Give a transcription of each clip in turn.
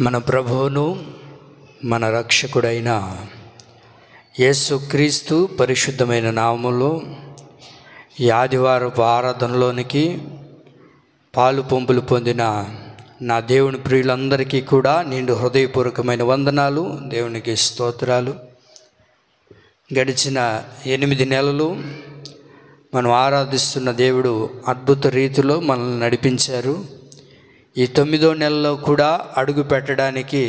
మన ప్రభువును మన రక్షకుడైన యేసుక్రీస్తు పరిశుద్ధమైన నామములో ఈ ఆదివారపు ఆరాధనలోనికి పాలు పంపులు పొందిన నా దేవుని ప్రియులందరికీ కూడా నిండు హృదయపూర్వకమైన వందనాలు. దేవునికి స్తోత్రాలు. గడిచిన 8 నెలలు మనం ఆరాధిస్తున్న దేవుడు అద్భుత రీతిలో మనల్ని నడిపించారు. ఈ 9వ నెలలో కూడా అడుగు పెట్టడానికి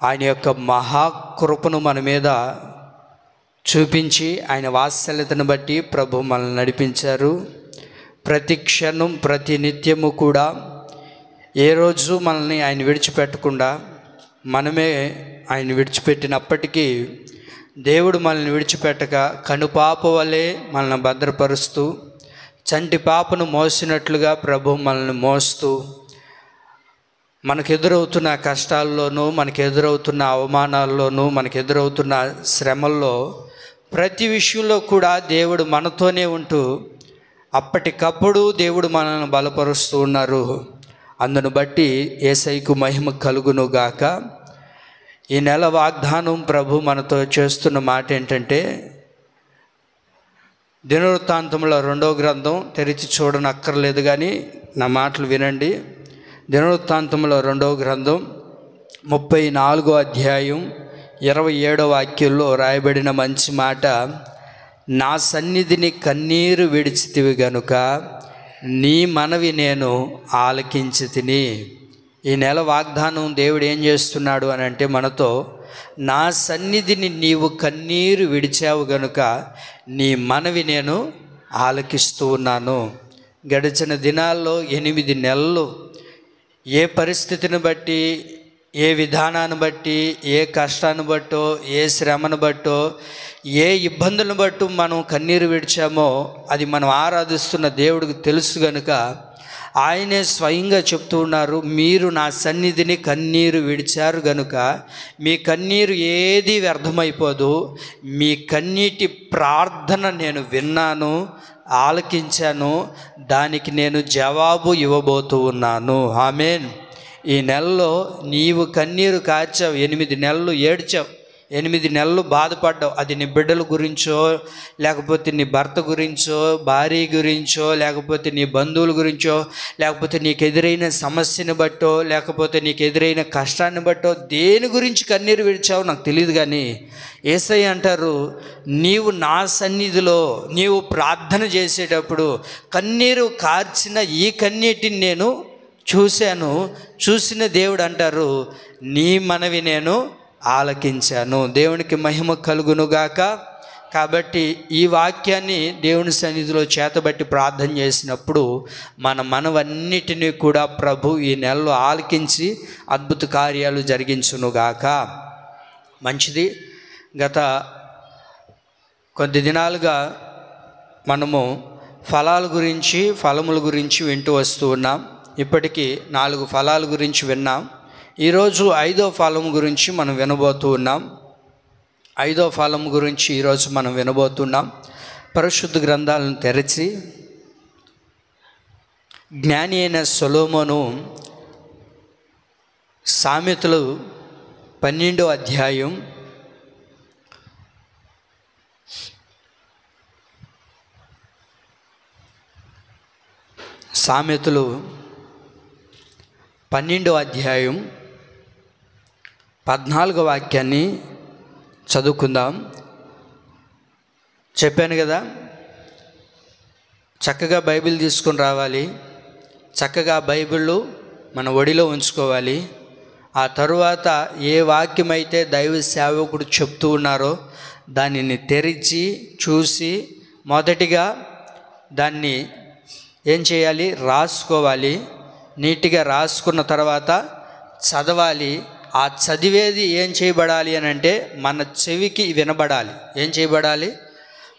ఆయన యొక్క మహాకృపను మన మీద చూపించి ఆయన వాత్సల్యతను బట్టి ప్రభు మనల్ని నడిపించారు. ప్రతి క్షణం ప్రతి నిత్యము కూడా ఏ రోజు మనల్ని ఆయన విడిచిపెట్టకుండా మనమే ఆయన విడిచిపెట్టినప్పటికీ దేవుడు మనల్ని విడిచిపెట్టక కనుపాప వలె మనల్ని భద్రపరుస్తూ చంటి పాపను మోసినట్లుగా ప్రభు మనల్ని మోస్తూ మనకు ఎదురవుతున్న కష్టాల్లోనూ మనకు ఎదురవుతున్న అవమానాల్లోనూ మనకు ఎదురవుతున్న శ్రమల్లో ప్రతి విషయంలో కూడా దేవుడు మనతోనే ఉంటూ అప్పటికప్పుడు దేవుడు మనల్ని బలపరుస్తూ ఉన్నారు. అందును బట్టి యేసయ్యకు మహిమ కలుగును గాక. ఈ నెల వాగ్దానం ప్రభు మనతో చేస్తున్న మాట ఏంటంటే, దినవృత్తాంతంలో 2వ గ్రంథం తెరిచి చూడనక్కర్లేదు, కానీ నా మాటలు వినండి. దినవృత్తాంతంలో 2వ గ్రంథం 34వ అధ్యాయం 27వ వాక్యంలో రాయబడిన మంచి మాట, నా సన్నిధిని కన్నీరు విడిచితివి గనుక నీ మనవి నేను ఆలకించి తిని. ఈ నెల వాగ్దానం దేవుడు ఏం చేస్తున్నాడు అని అంటే మనతో, నా సన్నిధిని నీవు కన్నీరు విడిచావు గనుక నీ మనవి నేను ఆలకిస్తూ ఉన్నాను. గడిచిన దినాల్లో 8 నెలలు ఏ పరిస్థితిని బట్టి, ఏ విధానాన్ని బట్టి, ఏ కష్టాన్ని బట్టో, ఏ శ్రమను బట్టో, ఏ ఇబ్బందులను బట్టి మనం కన్నీరు విడిచామో అది మనం ఆరాధిస్తున్న దేవుడికి తెలుసు గనుక ఆయనే స్వయంగా చెప్తూ ఉన్నారు, మీరు నా సన్నిధిని కన్నీరు విడిచారు గనుక మీ కన్నీరు ఏది వ్యర్థమైపోదు, మీ కన్నీటి ప్రార్థన నేను విన్నాను, ఆలకించాను, దానికి నేను జవాబు ఇవ్వబోతూ ఉన్నాను. ఆమేన్. ఈ నెలలో నీవు కన్నీరు కార్చావు, 8 నెలలు ఏడ్చావు, 8 నెలలు బాధపడ్డావు. అది నీ బిడ్డల గురించో, లేకపోతే నీ భర్త గురించో, భార్య గురించో, లేకపోతే నీ బంధువుల గురించో, లేకపోతే నీకు ఎదురైన సమస్యను బట్టో, లేకపోతే నీకు ఎదురైన కష్టాన్ని బట్టో, దేని గురించి కన్నీరు విడిచావో నాకు తెలియదు, కానీ యేసయ్య అంటారు, నీవు నా సన్నిధిలో నీవు ప్రార్థన చేసేటప్పుడు కన్నీరు కార్చిన ఈ కన్నీటిని నేను చూశాను. చూసిన దేవుడు అంటారు, నీ మనవి నేను ఆలకించాను. దేవునికి మహిమ కలుగునుగాక. కాబట్టి ఈ వాక్యాన్ని దేవుని సన్నిధిలో చేతబట్టి ప్రార్థన చేసినప్పుడు మన మనవన్నిటినీ కూడా ప్రభు ఈ నెలలో ఆలకించి అద్భుత కార్యాలు జరిగించునుగాక. మంచిది. గత కొద్ది దినాలుగా మనము ఫలముల గురించి వింటూ వస్తూ ఉన్నాం. ఇప్పటికీ 4 ఫలాల గురించి విన్నాం. ఈరోజు 5వ ఫలం గురించి మనం వినబోతూ ఉన్నాం. 5వ ఫలం గురించి ఈరోజు మనం వినబోతున్నాం. పరిశుద్ధ గ్రంథాలను తెరచి జ్ఞాని అయిన సొలొమోను సామెతలు 12వ అధ్యాయం 14వ వాక్యాన్ని చదువుకుందాం. చెప్పాను కదా, చక్కగా బైబిల్ తీసుకొని రావాలి, చక్కగా బైబిళ్ళు మన ఒడిలో ఉంచుకోవాలి. ఆ తరువాత ఏ వాక్యమైతే దైవ సేవకుడు చెప్తూ ఉన్నారో దానిని తెరిచి చూసి మొదటిగా దాన్ని ఏం చేయాలి, రాసుకోవాలి. నీట్గా రాసుకున్న తర్వాత చదవాలి. ఆ చదివేది ఏం చేయబడాలి అని అంటే మన చెవికి వినబడాలి. ఏం చేయబడాలి?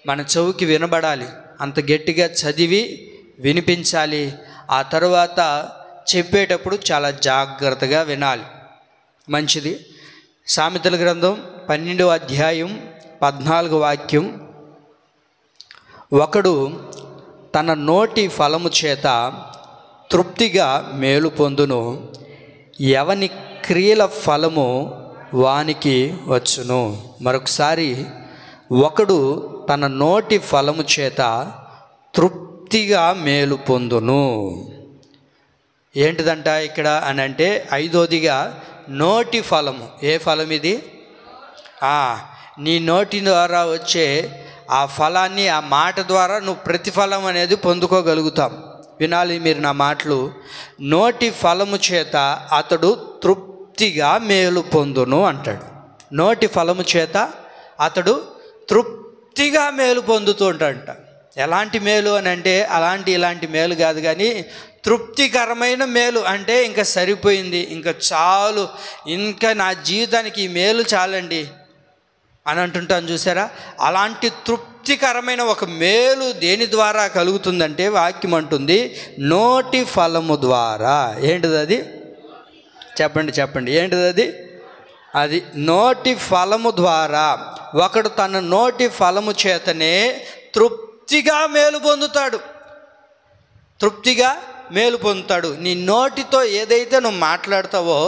మన చెవికి వినబడాలి. అంత గట్టిగా చదివి వినిపించాలి. ఆ తర్వాత చెప్పేటప్పుడు చాలా జాగ్రత్తగా వినాలి. మంచిది. సామెతల గ్రంథం 12వ అధ్యాయం 14వ వాక్యం, ఒకడు తన నోటి ఫలము చేత తృప్తిగా మేలు పొందును, ఎవని క్రియల ఫలము వానికి వచ్చును. మరొకసారి, ఒకడు తన నోటి ఫలము చేత తృప్తిగా మేలు పొందును. ఏంటిదంట ఇక్కడ అని అంటే, ఐదోదిగా నోటి ఫలము. ఏ ఫలం ఇది? నీ నోటి ద్వారా వచ్చే ఆ ఫలాన్ని, ఆ మాట ద్వారా నువ్వు ప్రతిఫలం అనేది పొందుకోగలుగుతాం. వినాలి మీరు నా మాటలు. నోటి ఫలము చేత అతడు తృప్తిగా మేలు పొందును అంటాడు. నోటి ఫలము చేత అతడు తృప్తిగా మేలు పొందుతూ ఉంటాడంట. ఎలాంటి మేలు అని అంటే ఇలాంటి మేలు కాదు, కానీ తృప్తికరమైన మేలు. అంటే ఇంకా సరిపోయింది, ఇంకా చాలు, ఇంకా నా జీవితానికి ఈ మేలు చాలండి అని అంటుంటాను చూసారా. అలాంటి తృప్తికరమైన ఒక మేలు దేని ద్వారా కలుగుతుందంటే, వాక్యం అంటుంది నోటి ఫలము ద్వారా. ఏంటిది అది? చెప్పండి ఏంటిది అది? అది నోటి ఫలము ద్వారా. ఒకడు తన నోటి ఫలము చేతనే తృప్తిగా మేలు పొందుతాడు. తృప్తిగా మేలు పొందుతాడు. నీ నోటితో ఏదైతే నువ్వు మాట్లాడతావో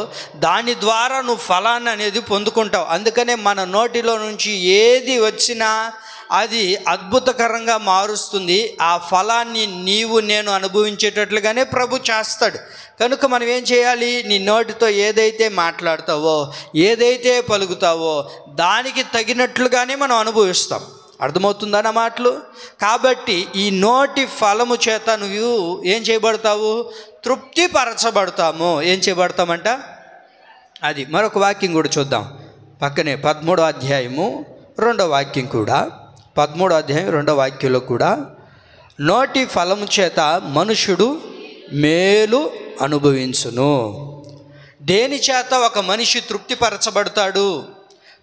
దాని ద్వారా నువ్వు ఫలాన్ని అనేది పొందుకుంటావు. అందుకనే మన నోటిలో నుంచి ఏది వచ్చినా అది అద్భుతకరంగా మారుస్తుంది. ఆ ఫలాన్ని నీవు నేను అనుభవించేటట్లుగానే ప్రభు చేస్తాడు. కనుక మనం ఏం చేయాలి? నీ నోటితో ఏదైతే మాట్లాడతావో, ఏదైతే పలుకుతావో దానికి తగినట్లుగానే మనం అనుభవిస్తాం. అర్థమవుతుందా నా మాటలు? కాబట్టి ఈ నోటి ఫలము చేత నువ్వు ఏం చేయబడతావు? తృప్తిపరచబడతాము. ఏం చేయబడతామంట? అది మరొక వాక్యం కూడా చూద్దాం పక్కనే. 13వ అధ్యాయము 2వ వాక్యం కూడా, 13వ అధ్యాయం 2వ వాక్యంలో కూడా, నోటి ఫలము చేత మనుషుడు మేలు అనుభవించును. దేని చేత ఒక మనిషి తృప్తిపరచబడతాడు?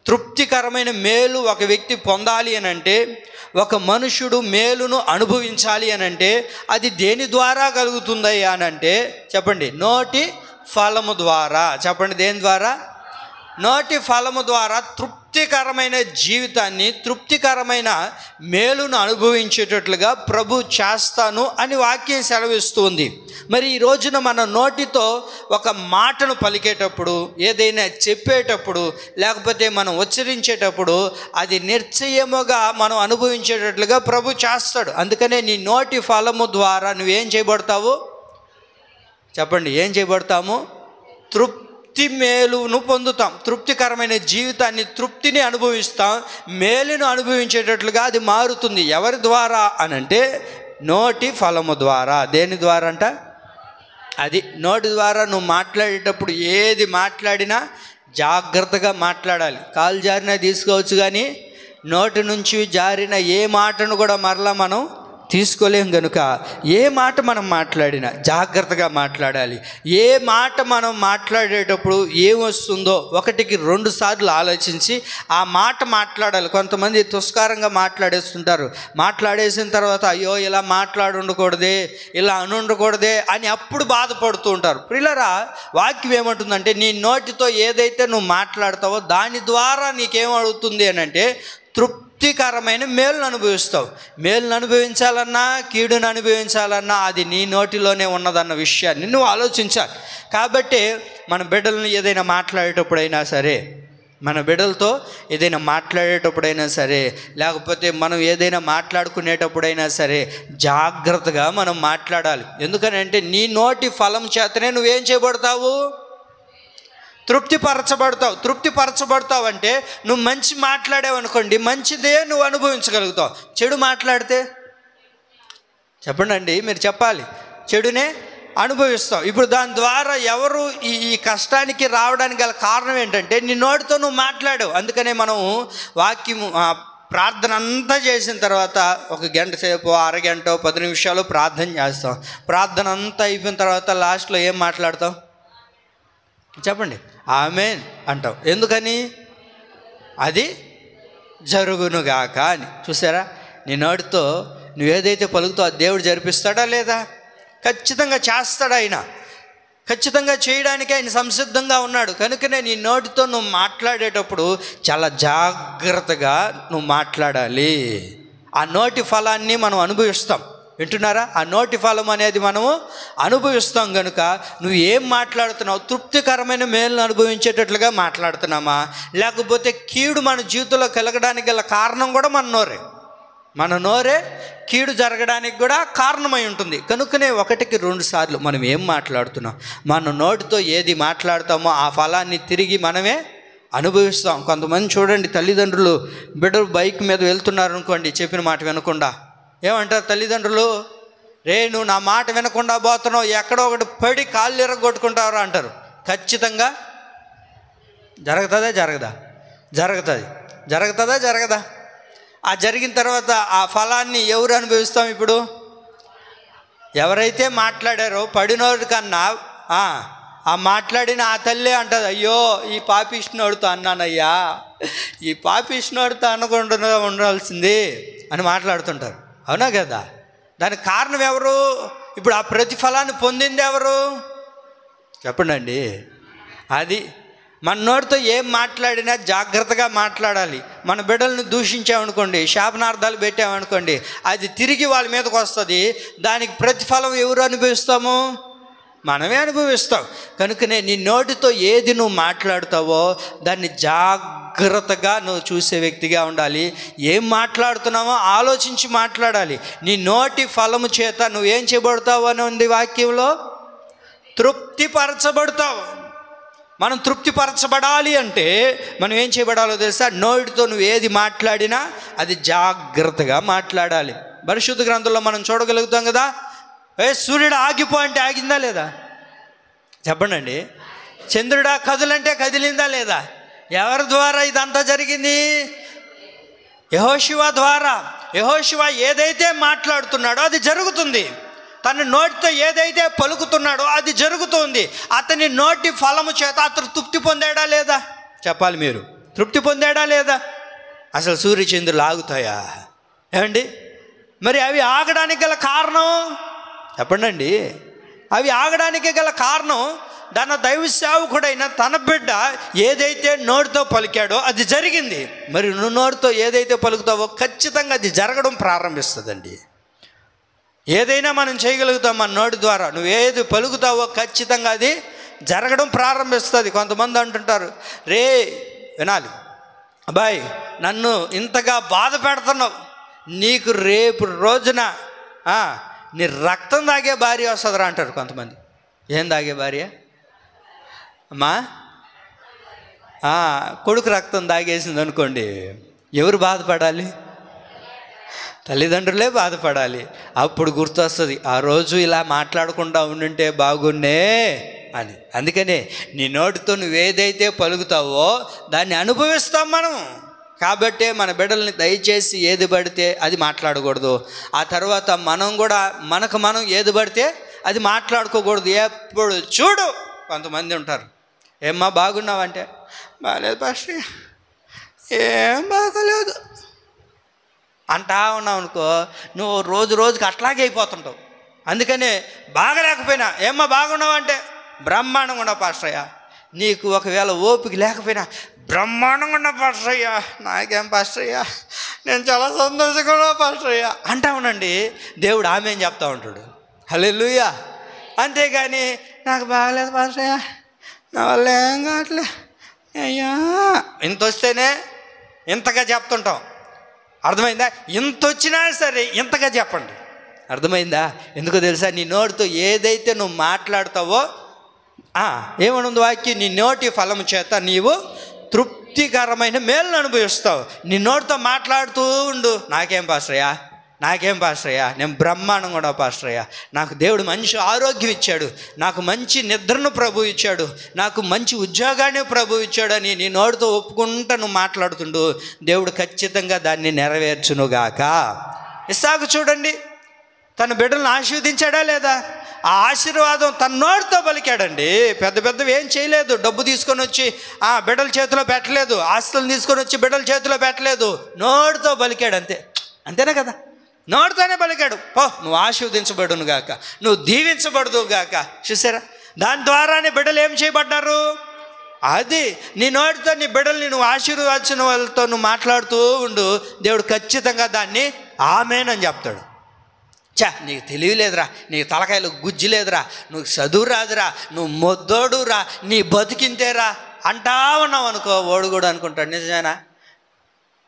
తృప్తికరమైన మేలు ఒక వ్యక్తి పొందాలి అని అంటే, ఒక మనుషుడు మేలును అనుభవించాలి అని అంటే అది దేని ద్వారా కలుగుతుందయ్యా అని అంటే, చెప్పండి, నోటి ఫలము ద్వారా. చెప్పండి, దేని ద్వారా? నోటి ఫలము ద్వారా తృప్తికరమైన జీవితాన్ని, తృప్తికరమైన మేలును అనుభవించేటట్లుగా ప్రభు చేస్తాను అని వాక్యం సెలవిస్తుంది. మరి ఈ రోజున మన నోటితో ఒక మాటను పలికేటప్పుడు, ఏదైనా చెప్పేటప్పుడు, లేకపోతే మనం ఉచ్చరించేటప్పుడు అది నిశ్చయముగా మనం అనుభవించేటట్లుగా ప్రభు చేస్తాడు. అందుకనే నీ నోటి ఫలము ద్వారా నువ్వేం చేయబడతావు? చెప్పండి, ఏం చేయబడతాము? తృప్తి మేలును పొందుతాం. తృప్తికరమైన జీవితాన్ని, తృప్తిని అనుభవిస్తాం. మేలును అనుభవించేటట్లుగా అది మారుతుంది. ఎవరి ద్వారా అనంటే నోటి ఫలము ద్వారా. దేని ద్వారా అంట? అది నోటి ద్వారా. నువ్వు మాట్లాడేటప్పుడు ఏది మాట్లాడినా జాగ్రత్తగా మాట్లాడాలి. కాలు జారినా తీసుకోవచ్చు, కానీ నోటి నుంచి జారిన ఏ మాటను కూడా మరలా మనం తీసుకోలేం. కనుక ఏ మాట మనం మాట్లాడినా జాగ్రత్తగా మాట్లాడాలి. ఏ మాట మనం మాట్లాడేటప్పుడు ఏమొస్తుందో 1కి 2 సార్లు ఆలోచించి ఆ మాట మాట్లాడాలి. కొంతమంది తుస్కారంగా మాట్లాడేస్తుంటారు. మాట్లాడేసిన తర్వాత అయ్యో ఇలా మాట్లాడి ఉండకూడదే, ఇలా అని ఉండకూడదే అని అప్పుడు బాధపడుతూ ఉంటారు. ప్రియులారా, వాక్యం ఏమంటుందంటే, నీ నోటితో ఏదైతే నువ్వు మాట్లాడతావో దాని ద్వారా నీకేమవుతుంది అని అంటే తృప్తికరమైన మేలును అనుభవిస్తావు. మేలును అనుభవించాలన్నా, కీడును అనుభవించాలన్నా అది నీ నోటిలోనే ఉన్నదన్న విషయాన్ని నువ్వు ఆలోచించాలి. కాబట్టి మన బిడ్డలను ఏదైనా మాట్లాడేటప్పుడైనా సరే, మన బిడ్డలతో ఏదైనా మాట్లాడేటప్పుడైనా సరే, లేకపోతే మనం ఏదైనా మాట్లాడుకునేటప్పుడైనా సరే జాగ్రత్తగా మనం మాట్లాడాలి. ఎందుకనంటే నీ నోటి ఫలం చేతనే నువ్వేం చేయబడతావు? తృప్తిపరచబడతావు. తృప్తిపరచబడతావు అంటే నువ్వు మంచి మాట్లాడావు అనుకోండి, మంచిదే నువ్వు అనుభవించగలుగుతావు. చెడు మాట్లాడితే చెప్పండి, మీరు చెప్పాలి, చెడునే అనుభవిస్తావు. ఇప్పుడు దాని ద్వారా ఎవరు ఈ కష్టానికి రావడానికి గల కారణం ఏంటంటే నీ నోటితో నువ్వు మాట్లాడావు. అందుకనే మనం వాక్యము ప్రార్థన అంతా చేసిన తర్వాత 1 గంట సేపు, అరగంట, 10 నిమిషాలు ప్రార్థన చేస్తాం. ప్రార్థన అంతా అయిపోయిన తర్వాత లాస్ట్లో ఏం మాట్లాడతాం? చెప్పండి, ఆమేన్ అంటావు. ఎందుకని? అది జరుగునుగాక అని. చూసారా, నీ నోటితో నువ్వేదైతే పలుకుతావు అది దేవుడు జరిపిస్తాడా లేదా? ఖచ్చితంగా చేస్తాడు. ఆయన ఖచ్చితంగా చేయడానికి ఆయన సంసిద్ధంగా ఉన్నాడు. కనుకనే నీ నోటితో నువ్వు మాట్లాడేటప్పుడు చాలా జాగ్రత్తగా నువ్వు మాట్లాడాలి. ఆ నోటి ఫలాన్ని మనం అనుభవిస్తాం. వింటున్నారా? ఆ నోటి ఫలం అనేది మనము అనుభవిస్తాం కనుక నువ్వు ఏం మాట్లాడుతున్నావు? తృప్తికరమైన మేలును అనుభవించేటట్లుగా మాట్లాడుతున్నామా, లేకపోతే కీడు మన జీవితంలో కలగడానికి గల కారణం కూడా మన నోరే కీడు జరగడానికి కూడా కారణమై ఉంటుంది. కనుకనే 1-2 సార్లు మనం ఏం మాట్లాడుతున్నాం, మన నోటితో ఏది మాట్లాడతామో ఆ ఫలాన్ని తిరిగి మనమే అనుభవిస్తాం. కొంతమంది చూడండి, తల్లిదండ్రులు బిడ్డలు బైక్ మీద వెళ్తున్నారు అనుకోండి, చెప్పిన మాట వినకుండా ఏమంటారు తల్లిదండ్రులు? రే నువ్వు నా మాట వినకుండా పోతున్నావు, ఎక్కడో ఒకటి పడి కాళ్ళు ఎరగొట్టుకుంటారు అంటారు. ఖచ్చితంగా జరుగుతుందా? ఆ జరిగిన తర్వాత ఆ ఫలాన్ని ఎవరు అనుభవిస్తాం? ఇప్పుడు ఎవరైతే మాట్లాడారో పడినోడు కన్నా ఆ మాట్లాడిన ఆ తల్లే అంటది, అయ్యో ఈ పాపిష్ణోడితో అన్నానయ్యా, ఈ పాపిష్ణోడితో అనకుండా ఉండాల్సింది అని మాట్లాడుతుంటారు. అవునా కదా? దానికి కారణం ఎవరు? ఇప్పుడు ఆ ప్రతిఫలాన్ని పొందింది ఎవరు? చెప్పండి. అది మన నోటితో ఏం మాట్లాడినా జాగ్రత్తగా మాట్లాడాలి. మన బిడ్డలను దూషించామనుకోండి, శాపనార్థాలు పెట్టామనుకోండి, అది తిరిగి వాళ్ళ మీదకి వస్తుంది. దానికి ప్రతిఫలం ఎవరు అనుభవిస్తాము? మనమే అనుభవిస్తాం. కనుకనే నీ నోటితో ఏది నువ్వు మాట్లాడుతావో దాన్ని జాగ్రత్తగా నువ్వు చూసే వ్యక్తిగా ఉండాలి. ఏం మాట్లాడుతున్నావో ఆలోచించి మాట్లాడాలి. నీ నోటి ఫలము చేత నువ్వేం చేయబడతావు అని ఉంది వాక్యంలో, తృప్తిపరచబడతావు. మనం తృప్తిపరచబడాలి అంటే మనం ఏం చేయబడాలో తెలుసా? నోటితో నువ్వు ఏది మాట్లాడినా అది జాగ్రత్తగా మాట్లాడాలి. పరిశుద్ధ గ్రంథంలో మనం చూడగలుగుతాం కదా, సూర్యుడు ఆగిపో అంటే ఆగిందా లేదా? చెప్పండి. చంద్రుడా కదులంటే కదిలిందా లేదా? ఎవరి ద్వారా ఇదంతా జరిగింది? యెహోషువ ద్వారా. యెహోషువ ఏదైతే మాట్లాడుతున్నాడో అది జరుగుతుంది. తన నోటితో ఏదైతే పలుకుతున్నాడో అది జరుగుతుంది. అతని నోటి ఫలము చేత అతను తృప్తి పొందాడా లేదా? చెప్పాలి మీరు. తృప్తి పొందాడా లేదా? అసలు సూర్యచంద్రులు ఆగుతాయా? ఏమండి? మరి అవి ఆగడానికి గల కారణం చెప్పండి. అవి ఆగడానికి గల కారణం తన దైవ సేవకుడైన తన బిడ్డ ఏదైతే నోటితో పలికాడో అది జరిగింది. మరి నువ్వు నోటితో ఏదైతే పలుకుతావో ఖచ్చితంగా అది జరగడం ప్రారంభిస్తుందండి. ఏదైనా మనం చేయగలుగుతాం మన నోటి ద్వారా. నువ్వు ఏది పలుకుతావో ఖచ్చితంగా అది జరగడం ప్రారంభిస్తుంది. కొంతమంది అంటుంటారు, రే వినాలి అబ్బాయి, నన్ను ఇంతగా బాధ పెడుతున్నావు, నీకు రేపు రోజున నీ రక్తం తాగే భార్య వస్తుందిరా అంటారు కొంతమంది. ఏం తాగే భార్య అమ్మా? కొడుకు రక్తం తాగేసింది అనుకోండి, ఎవరు బాధపడాలి? తల్లిదండ్రులే బాధపడాలి. అప్పుడు గుర్తొస్తుంది, ఆ రోజు ఇలా మాట్లాడకుండా ఉండుంటే బాగున్నే అని. అందుకనే నీ నోటితో నువ్వేదైతే పలుకుతావో దాన్ని అనుభవిస్తాం మనం. కాబట్టే మన బిడ్డల్ని దయచేసి ఏది పడితే అది మాట్లాడకూడదు. ఆ తర్వాత మనం కూడా మనం ఏది పడితే అది మాట్లాడుకోకూడదు. ఎప్పుడు చూడు కొంతమంది ఉంటారు, ఏమ్మా బాగున్నావంటే, బాగాలేదు పాస్టర్, ఏం బాగోలేదు అంటా ఉన్నావు అనుకో, నువ్వు రోజుకి అట్లాగే అయిపోతుంటావు. అందుకనే బాగలేకపోయినా, ఏమ్మా బాగున్నావంటే, బ్రహ్మాండంగా ఉన్నావు పాస్టయ్య. నీకు ఒకవేళ ఓపిక లేకపోయినా, బ్రహ్మాండంగా ఉన్నా పాస్టయ్య, నాకేం పాస్టయ్య, నేను చాలా సంతోషంగా ఉన్నా పాస్టయ్య అంటా ఉండండి. దేవుడు ఆమె అని చెప్తా ఉంటాడు. హల్లెలూయా. అంతేగాని నాకు బాగలేదు పాస్టయ్య, నా వల్ల ఏం కావట్లే అయ్యా, ఇంత వస్తేనే ఇంతగా చెప్తుంటాం. అర్థమైందా? ఇంత వచ్చినా సరే ఇంతగా చెప్పండి. అర్థమైందా? ఎందుకో తెలుసా? నీ నోటితో ఏదైతే నువ్వు మాట్లాడతావో ఏమనుంది వాక్యం, నీ నోటి ఫలము చేత నీవు తృప్తికరమైన మేలును అనుభవిస్తావు. నీ నోటితో మాట్లాడుతూ ఉండు, నాకేం పాస్టరయ్యా, నేను బ్రహ్మాండంగా ఉన్నా పాస్టరయ్యా, నాకు దేవుడు మంచి ఆరోగ్యం ఇచ్చాడు, నాకు మంచి నిద్రను ప్రభు ఇచ్చాడు, నాకు మంచి ఉద్యోగాన్ని ప్రభు ఇచ్చాడని నీ నోటితో ఒప్పుకుంటా నువ్వు మాట్లాడుతుండు, దేవుడు ఖచ్చితంగా దాన్ని నెరవేర్చునుగాక. ఇస్సాకు చూడండి, తన బిడ్డలను ఆశీర్వదించాడా లేదా? ఆ ఆశీర్వాదం తన నోటితో పలికాడండి. పెద్దవి ఏం చేయలేదు. డబ్బు తీసుకొని వచ్చి బిడ్డల చేతిలో పెట్టలేదు, ఆస్తులను తీసుకొని వచ్చి బిడ్డల చేతిలో పెట్టలేదు, నోటితో పలికాడు. అంతేనా కదా? నోటితోనే పలికాడు, పో నువ్వు ఆశీర్వదించబడును గాక, నువ్వు దీవించబడదు గాక. చూసారా? దాని ద్వారానే బిడ్డలు ఏం చేయబడ్డారు? అది నీ నోటితో నీ బిడ్డల్ని నువ్వు ఆశీర్వదించిన వాళ్ళతో నువ్వు మాట్లాడుతూ ఉండు, దేవుడు ఖచ్చితంగా దాన్ని ఆమేన్ అని చెప్తాడు. నీకు తెలియలేదురా, నీకు తలకాయలు గుజ్జు లేదురా, నువ్వు చదువు రాదురా, నువ్వు మొద్దోడురా, నీ బతికింతేరా అంటా ఉన్నావు అనుకో, ఓడు కూడా అనుకుంటాడు నిజమేనా,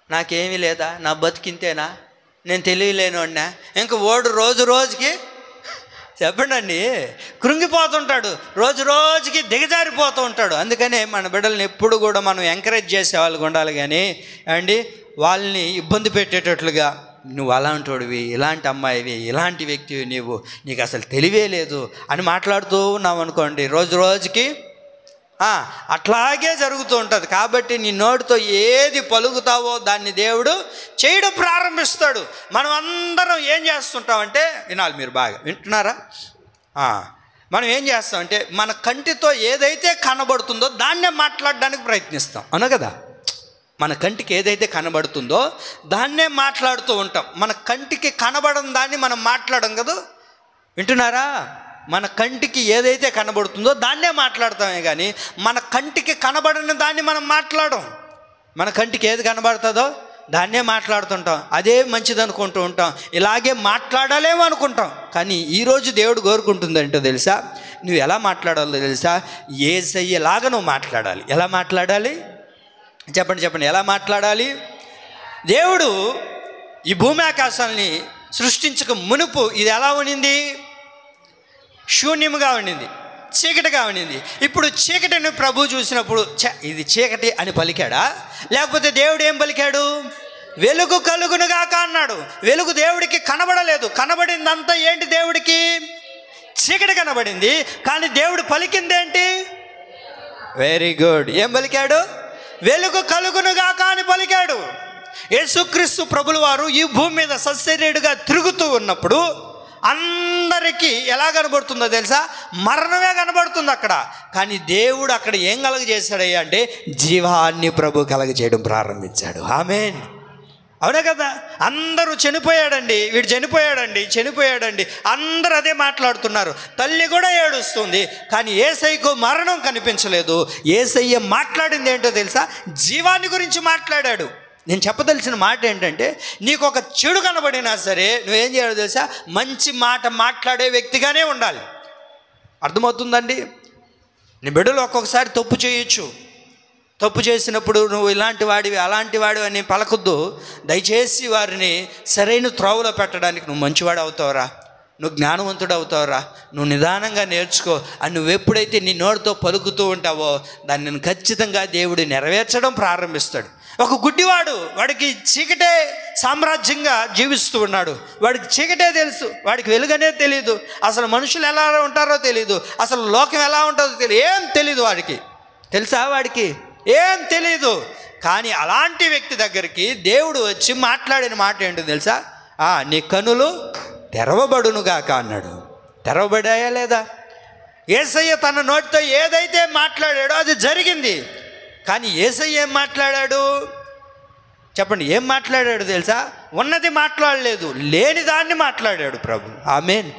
నాకేమీ లేదా, నా బతికింతేనా, నేను తెలియలేనోడినా. ఇంక ఓడు రోజు రోజుకి చెప్పండి కృంగిపోతుంటాడు, రోజు రోజుకి దిగజారిపోతూ ఉంటాడు. అందుకనే మన బిడ్డల్ని ఎప్పుడు కూడా మనం ఎంకరేజ్ చేసే వాళ్ళకి ఉండాలి, కానీ అండి వాళ్ళని ఇబ్బంది పెట్టేటట్లుగా నువ్వు అలాంటి వాడివి, ఇలాంటి అమ్మాయివి, ఇలాంటి వ్యక్తివి, నీకు అసలు తెలివే లేదు అని మాట్లాడుతూ ఉన్నావు అనుకోండి, రోజు రోజుకి అట్లాగే జరుగుతూ ఉంటుంది. కాబట్టి నీ నోటితో ఏది పలుకుతావో దాన్ని దేవుడు చేయడం ప్రారంభిస్తాడు. మనం అందరం ఏం చేస్తుంటామంటే, వినాలి మీరు బాగా వింటున్నారా, మనం ఏం చేస్తామంటే మన కంటితో ఏదైతే కనబడుతుందో దాన్నే మాట్లాడడానికి ప్రయత్నిస్తాం, అవును కదా. మన కంటికి ఏదైతే కనబడుతుందో దాన్నే మాట్లాడుతూ ఉంటాం. మన కంటికి కనబడని దాన్ని మనం మాట్లాడం కదా, వింటున్నారా. మన కంటికి ఏదైతే కనబడుతుందో దాన్నే మాట్లాడతామే కానీ మన కంటికి కనబడని దాన్ని మనం మాట్లాడం. మన కంటికి ఏది కనబడుతుందో దాన్నే మాట్లాడుతుంటాం, అదే మంచిది అనుకుంటూ ఉంటాం, ఇలాగే మాట్లాడాలేమో అనుకుంటాం. కానీ ఈరోజు దేవుడు కోరుకుంటుంది ఏంటో తెలుసా, నువ్వు ఎలా మాట్లాడాలో తెలుసా, యేసయ్యలాగా నువ్వు మాట్లాడాలి. ఎలా మాట్లాడాలి చెప్పండి, ఎలా మాట్లాడాలి. దేవుడు ఈ భూమి ఆకాశాలని సృష్టించక మునుపు ఇది ఎలా ఉండింది, శూన్యముగా ఉండింది, చీకటిగా ఉండింది. ఇప్పుడు చీకటిని ప్రభు చూసినప్పుడు ఇది చీకటి అని పలికాడా, లేకపోతే దేవుడు ఏం పలికాడు, వెలుగు కలుగునుగాక అన్నాడు. వెలుగు దేవుడికి కనబడలేదు, కనబడిందంతా ఏంటి, దేవుడికి చీకటి కనబడింది. కానీ దేవుడు పలికిందేంటి, వెరీ గుడ్, ఏం పలికాడు, వెలుగు కలుగునుగాక అని పలికాడు. యేసుక్రీస్తు ప్రభుల వారు ఈ భూమి మీద సశరీరుడుగా తిరుగుతూ ఉన్నప్పుడు అందరికీ ఎలా కనబడుతుందో తెలుసా, మరణమే కనబడుతుంది అక్కడ. కానీ దేవుడు అక్కడ ఏం కలగజేశాడయ్యా అంటే జీవాన్ని ప్రభు కలగజేయడం ప్రారంభించాడు. ఆమేన్, అవునా కదా. అందరూ చనిపోయాడండి, వీడు చనిపోయాడండి అందరూ అదే మాట్లాడుతున్నారు. తల్లి కూడా ఏడుస్తుంది, కానీ యేసయ్యకు మరణం కనిపించలేదు. యేసయ్య మాట్లాడింది ఏంటో తెలుసా, జీవాన్ని గురించి మాట్లాడాడు. నేను చెప్పదలిచిన మాట ఏంటంటే, నీకు ఒక చెడు కనబడినా సరే నువ్వేం చేయాలో తెలుసా, మంచి మాట మాట్లాడే వ్యక్తిగానే ఉండాలి. అర్థమవుతుందండి. నీ బిడ్డలు ఒక్కొక్కసారి తప్పు చేయొచ్చు, తప్పు చేసినప్పుడు నువ్వు ఇలాంటి వాడివి అలాంటి వాడివి అని పలకొద్దు. దయచేసి వారిని సరైన త్రోవలో పెట్టడానికి నువ్వు మంచివాడు అవుతావురా, నువ్వు జ్ఞానవంతుడు అవుతావురా, నువ్వు నిదానంగా నేర్చుకో అని నువ్వు ఎప్పుడైతే నీ నోటితో పలుకుతూ ఉంటావో దాన్ని ఖచ్చితంగా దేవుడు నెరవేర్చడం ప్రారంభిస్తాడు. ఒక గుడ్డివాడు, వాడికి చీకటే సామ్రాజ్యంగా జీవిస్తూ ఉన్నాడు, వాడికి చీకటే తెలుసు, వాడికి వెలుగనే తెలియదు, అసలు మనుషులు ఎలా ఉంటారో తెలియదు, అసలు లోకం ఎలా ఉంటుందో తెలియదు, ఏం తెలీదు వాడికి, తెలుసా, వాడికి ఏం తెలీదు. కానీ అలాంటి వ్యక్తి దగ్గరికి దేవుడు వచ్చి మాట్లాడిన మాట ఏంటో తెలుసా, నీ కనులు తెరవబడునుగాక అన్నాడు. తెరవబడాయా లేదా? యేసయ్య తన నోటితో ఏదైతే మాట్లాడాడో అది జరిగింది. కానీ యేసయ్య ఏం మాట్లాడాడు చెప్పండి, ఏం మాట్లాడాడు తెలుసా, ఉన్నది మాట్లాడలేదు, లేని దాన్ని మాట్లాడాడు ప్రభు. ఆమేన్.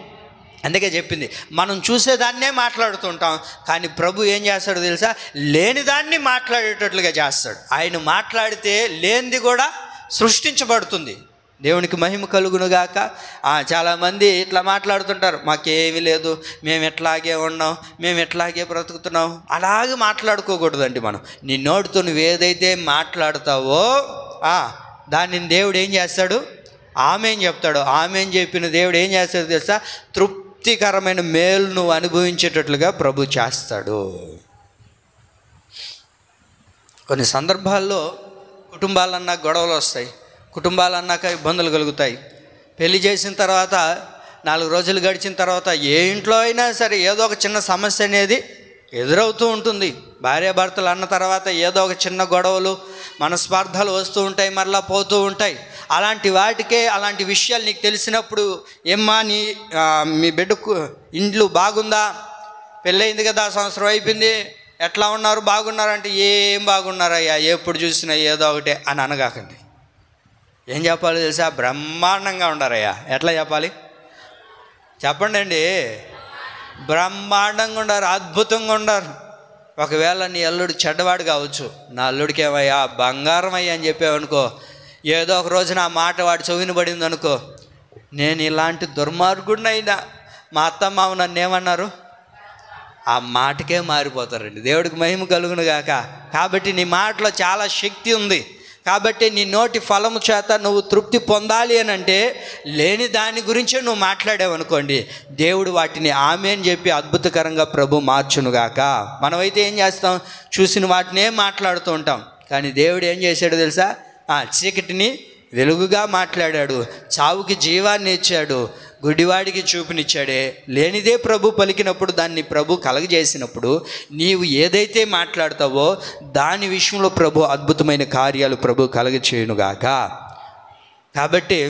అందుకే చెప్పింది, మనం చూసేదాన్నే మాట్లాడుతుంటాం, కానీ ప్రభు ఏం చేస్తాడో తెలుసా, లేని దాన్ని మాట్లాడేటట్లుగా చేస్తాడు. ఆయన మాట్లాడితే లేనిది కూడా సృష్టించబడుతుంది. దేవునికి మహిమ కలుగునుగాక. చాలామంది ఇట్లా మాట్లాడుతుంటారు, మాకేమీ లేదు, మేము ఎట్లాగే ఉన్నాం, మేము ఎట్లాగే బ్రతుకుతున్నాం. అలాగే మాట్లాడుకోకూడదండి. మనం నీ నోటితో నువ్వు ఏదైతే మాట్లాడతావో దాన్ని దేవుడు ఏం చేస్తాడు, ఆమేన్ చెప్తాడు. ఆమేన్ చెప్పిన దేవుడు ఏం చేస్తాడు తెలుసా, తృప్తికరమైన మేలు నువ్వు అనుభవించేటట్లుగా ప్రభు చేస్తాడు. కొన్ని సందర్భాల్లో కుటుంబాలన్నా గొడవలు వస్తాయి, కుటుంబాలు అన్నాక ఇబ్బందులు కలుగుతాయి. పెళ్లి చేసిన తర్వాత 4 రోజులు గడిచిన తర్వాత ఏ ఇంట్లో అయినా సరే ఏదో ఒక చిన్న సమస్య అనేది ఎదురవుతూ ఉంటుంది. భార్యాభర్తలు అన్న తర్వాత ఏదో ఒక చిన్న గొడవలు మనస్పార్థాలు వస్తూ ఉంటాయి, మరలా పోతూ ఉంటాయి. అలాంటి వాటికే అలాంటి విషయాలు నీకు తెలిసినప్పుడు, ఏమ్మా మీ బిడ్డకు ఇండ్లు బాగుందా, పెళ్ళయింది కదా, సంవత్సరం అయిపోయింది, ఎట్లా ఉన్నారు, బాగున్నారంటే ఏం బాగున్నారయ్యా, ఎప్పుడు చూసినా ఏదో ఒకటే అని అనగాకండి. ఏం చెప్పాలి తెలుసా, బ్రహ్మాండంగా ఉండారయ్యా. ఎట్లా చెప్పాలి చెప్పండి అండి, బ్రహ్మాండంగా ఉండారు, అద్భుతంగా ఉండారు. ఒకవేళ నీ అల్లుడు చెడ్డవాడు కావచ్చు, నా అల్లుడికి ఏమయ్యా బంగారం అయ్యా అని చెప్పావనుకో, ఏదో ఒక రోజు నా మాట వాడి చెవిని పడింది అనుకో, నేను ఇలాంటి దుర్మార్గుడినైనా మా అత్త మామ నన్ను ఏమన్నారు, ఆ మాటకే మారిపోతారండి. దేవుడికి మహిమ కలుగును గాక. కాబట్టి నీ మాటలో చాలా శక్తి ఉంది. కాబట్టి నీ నోటి ఫలము చేత నువ్వు తృప్తి పొందాలి అని అంటే లేని దాని గురించే నువ్వు మాట్లాడావనుకోండి, దేవుడు వాటిని ఆమె అని చెప్పి అద్భుతకరంగా ప్రభు మార్చునుగాక. మనమైతే ఏం చేస్తాం, చూసిన వాటినే మాట్లాడుతూ ఉంటాం. కానీ దేవుడు ఏం చేశాడో తెలుసా, చీకటిని వెలుగుగా మాట్లాడాడు, చావుకి జీవాన్ని ఇచ్చాడు, గుడ్డివాడికి చూపునిచ్చాడే. లేనిదే ప్రభు పలికినప్పుడు, దాన్ని ప్రభు కలగజేసినప్పుడు నీవు ఏదైతే మాట్లాడతావో దాని విషయంలో ప్రభు అద్భుతమైన కార్యాలు ప్రభు కలగచేయునుగాక. కాబట్టి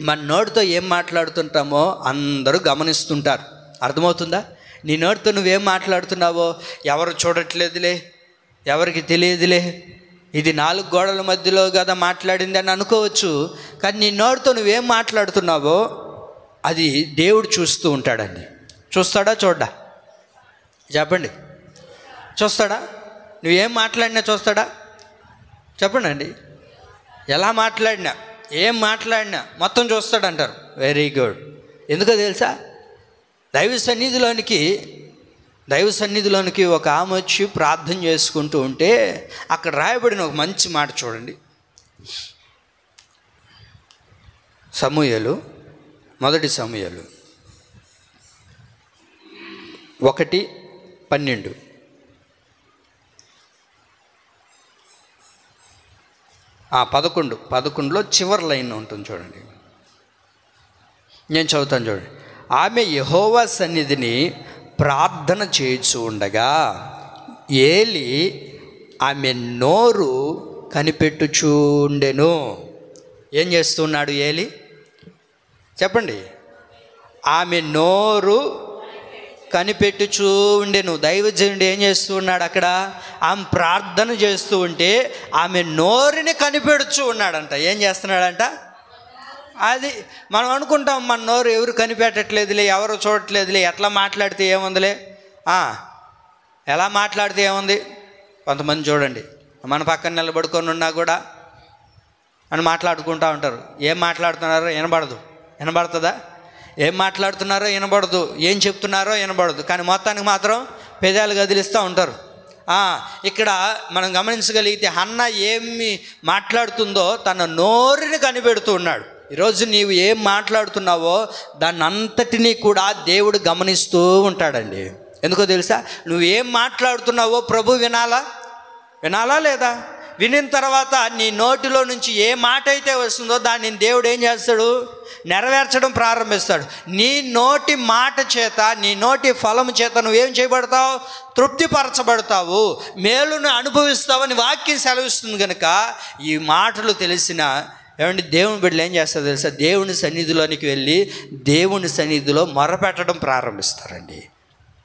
మన నోటితో ఏం మాట్లాడుతుంటామో అందరూ గమనిస్తుంటారు. అర్థమవుతుందా? నీ నోటితో నువ్వేం మాట్లాడుతున్నావో ఎవరు చూడట్లేదులే, ఎవరికి తెలియదులే, ఇది 4 గోడల మధ్యలో కదా మాట్లాడింది అని అనుకోవచ్చు. కానీ నీ నోటితో నువ్వేం మాట్లాడుతున్నావో అది దేవుడు చూస్తూ ఉంటాడండి. చూస్తాడా చూడ్డా? చెప్పండి. చూస్తాడా? నువ్వేం మాట్లాడినా చూస్తాడా? చెప్పండి అండి. ఎలా మాట్లాడినా, ఏం మాట్లాడినా మొత్తం చూస్తాడంటారు. Very good. ఎందుకో తెలుసా, దైవ సన్నిధిలోనికి ఒక ఆమె వచ్చి ప్రార్థన చేసుకుంటూ ఉంటే అక్కడ రాయబడిన ఒక మంచి మాట చూడండి. మొదటి సమూయేలు 1:12. ఆ 11లో చివరి లైన్ ఉంటుంది చూడండి. నేను చదువుతాను చూడండి. ఆమె యెహోవా సన్నిధిని ప్రార్థన చేయుచు ఉండగా ఏలి ఆమె నోరు కనిపెట్టుచుండెను. ఏం చేస్తున్నాడు ఏలి? చెప్పండి. ఆమె నోరు కనిపెట్టుచూ ఉండెను. దైవజనుడు ఏం చేస్తూ ఉన్నాడు అక్కడ? ఆమె ప్రార్థన చేస్తూ ఉంటే ఆమె నోరుని కనిపెడుచూ ఉన్నాడంట. ఏం చేస్తున్నాడంట? అది మనం అనుకుంటాం, మన నోరు ఎవరు కనిపెట్టట్లేదులే, ఎవరు చూడట్లేదులే, ఎట్లా మాట్లాడితే ఏముందిలే, ఎలా మాట్లాడితే ఏముంది. కొంతమంది చూడండి, మన పక్కన నిలబడుకొని ఉన్నా కూడా అని మాట్లాడుకుంటూ ఉంటారు. ఏం మాట్లాడుతున్నారో వినబడుతుందా? ఏం మాట్లాడుతున్నారో వినబడదు, ఏం చెప్తున్నారో వినబడదు. కానీ మొత్తానికి మాత్రం పెదాలు కదిలిస్తూ ఉంటారు. ఇక్కడ మనం గమనించగలిగితే హన్న ఏమి మాట్లాడుతుందో తన నోరుని కనిపెడుతూ ఉన్నాడు. ఈరోజు నీవు ఏం మాట్లాడుతున్నావో దాన్ని అంతటినీ కూడా దేవుడు గమనిస్తూ ఉంటాడండి. ఎందుకో తెలుసా? నువ్వేం మాట్లాడుతున్నావో ప్రభు వినాలా లేదా? వినిన తర్వాత నీ నోటిలో నుంచి ఏ మాట అయితే వస్తుందో దాన్ని దేవుడు ఏం చేస్తాడు? నెరవేర్చడం ప్రారంభిస్తాడు. నీ నోటి మాట చేత, నీ నోటి ఫలము చేత నువ్వేం చేయబడతావు? తృప్తిపరచబడతావు, మేలును అనుభవిస్తావని వాక్యం సెలవిస్తుంది. కనుక ఈ మాటలు తెలిసిన దేవుని బిడ్డలు ఏం చేస్తారో తెలుసా? దేవుని సన్నిధిలోనికి వెళ్ళి దేవుని సన్నిధిలో మొరపెట్టడం ప్రారంభిస్తారండి.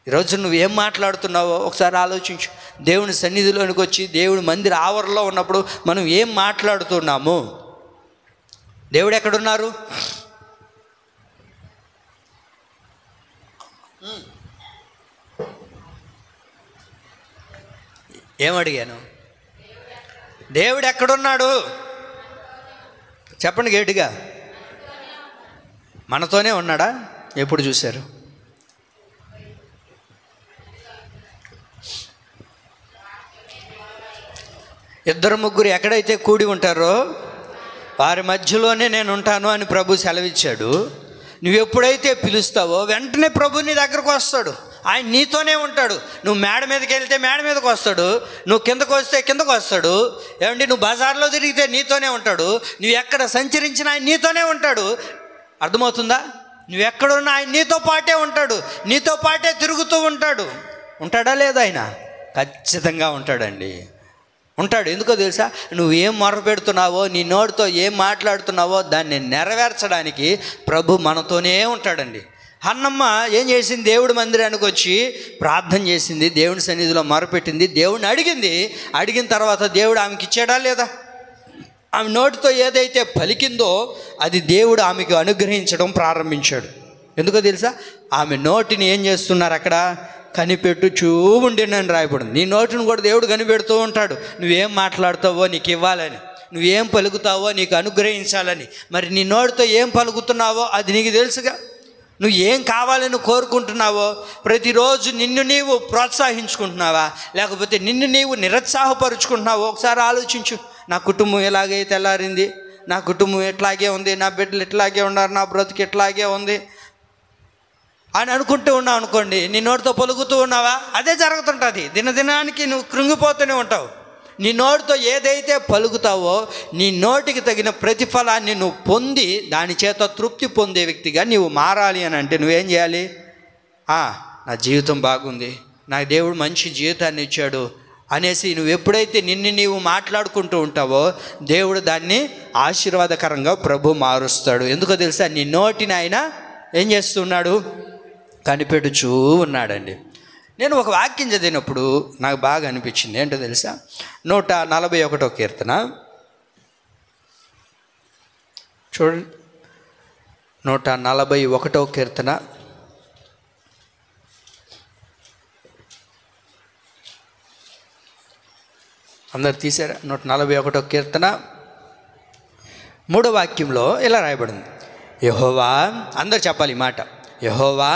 ఈరోజు నువ్వేం మాట్లాడుతున్నావో ఒకసారి ఆలోచించు. దేవుని సన్నిధిలోనికి వచ్చి దేవుని మందిర ఆవరణలో ఉన్నప్పుడు మనం ఏం మాట్లాడుతున్నాము? దేవుడు ఎక్కడున్నారు? ఏమడిగాను? దేవుడు ఎక్కడున్నాడు? చెప్పండి గట్టిగా. మనతోనే ఉన్నాడా? ఎప్పుడు చూశారు? ఇద్దరు ముగ్గురు ఎక్కడైతే కూడి ఉంటారో వారి మధ్యలోనే నేను ఉంటాను అని ప్రభు సెలవిచ్చాడు. నువ్వు ఎప్పుడైతే పిలుస్తావో వెంటనే ప్రభు నీ దగ్గరకు వస్తాడు. ఆయన నీతోనే ఉంటాడు. నువ్వు మేడ మీదకి వెళ్తే మేడ మీదకి వస్తాడు, నువ్వు కిందకు వస్తే కిందకు వస్తాడు. నువ్వు బజార్లో తిరిగితే నీతోనే ఉంటాడు, నువ్వు ఎక్కడ సంచరించినా ఆయన నీతోనే ఉంటాడు. అర్థమవుతుందా? నువ్వు ఎక్కడున్నా ఆయన నీతో పాటే ఉంటాడు, నీతో పాటే తిరుగుతూ ఉంటాడు. ఉంటాడా లేదా? ఆయన ఖచ్చితంగా ఉంటాడండి, ఉంటాడు. ఎందుకో తెలుసా? నువ్వు ఏం మొర పెడుతున్నావో, నీ నోటితో ఏం మాట్లాడుతున్నావో దాన్ని నెరవేర్చడానికి ప్రభు మనతోనే ఉంటాడండి. హన్నమ్మ ఏం చేసింది? దేవుడి మందిరానికి వచ్చి ప్రార్థన చేసింది, దేవుని సన్నిధిలో మొరపెట్టింది, దేవుడిని అడిగిన తర్వాత దేవుడు ఆమెకి ఇచ్చాడా లేదా? ఆమె నోటితో ఏదైతే పలికిందో అది దేవుడు ఆమెకు అనుగ్రహించడం ప్రారంభించాడు. ఎందుకో తెలుసా? ఆమె నోటిని ఏం చేస్తున్నారు అక్కడ? కనిపెట్టుచూ ఉండేనని రాయబడింది. నీ నోటిని కూడా దేవుడు కనిపెడుతూ ఉంటాడు. నువ్వేం మాట్లాడుతావో నీకు ఇవ్వాలని. నువ్వేం పలుకుతావో నీకు అనుగ్రహించాలని. మరి నీ నోటితో ఏం పలుకుతున్నావో అది నీకు తెలుసుగా. నువ్వు ఏం కావాలని కోరుకుంటున్నావో, ప్రతిరోజు నిన్ను నీవు ప్రోత్సహించుకుంటున్నావా, లేకపోతే నిన్ను నీవు నిరుత్సాహపరుచుకుంటున్నావో ఒకసారి ఆలోచించు. నా కుటుంబం ఎలాగే తెల్లారింది, నా కుటుంబం ఎట్లాగే ఉంది, నా బిడ్డలు ఎట్లాగే ఉన్నారు, నా బ్రతుకు ఎట్లాగే ఉంది అని అనుకుంటూ ఉన్నావు అనుకోండి, నీ నోటితో పలుకుతూ ఉన్నావా, అదే జరుగుతుంటుంది. దినదినానికి నువ్వు కృంగిపోతూనే ఉంటావు. నీ నోటితో ఏదైతే పలుకుతావో నీ నోటికి తగిన ప్రతిఫలాన్ని నువ్వు పొంది దాని చేత తృప్తి పొందే వ్యక్తిగా నీవు మారాలి అని అంటే నువ్వేం చేయాలి? నా జీవితం బాగుంది, నాకు దేవుడు మంచి జీవితాన్ని ఇచ్చాడు అనేసి నువ్వు ఎప్పుడైతే నిన్ను నీవు మాట్లాడుకుంటూ ఉంటావో దేవుడు దాన్ని ఆశీర్వాదకరంగా ప్రభు మారుస్తాడు. ఎందుకో తెలుసా? నీ నోటిని ఆయన ఏం చేస్తున్నాడు? కనిపెడుచూ ఉన్నాడండి. నేను ఒక వాక్యం చదివినప్పుడు నాకు బాగా అనిపించింది. ఏంటో తెలుసా? 141 కీర్తన చూడండి. 141 కీర్తన అందరు తీసారా? 141 కీర్తన 3వ వాక్యంలో ఇలా రాయబడింది, యెహోవా, అందరు చెప్పాలి ఈ మాట, యెహోవా,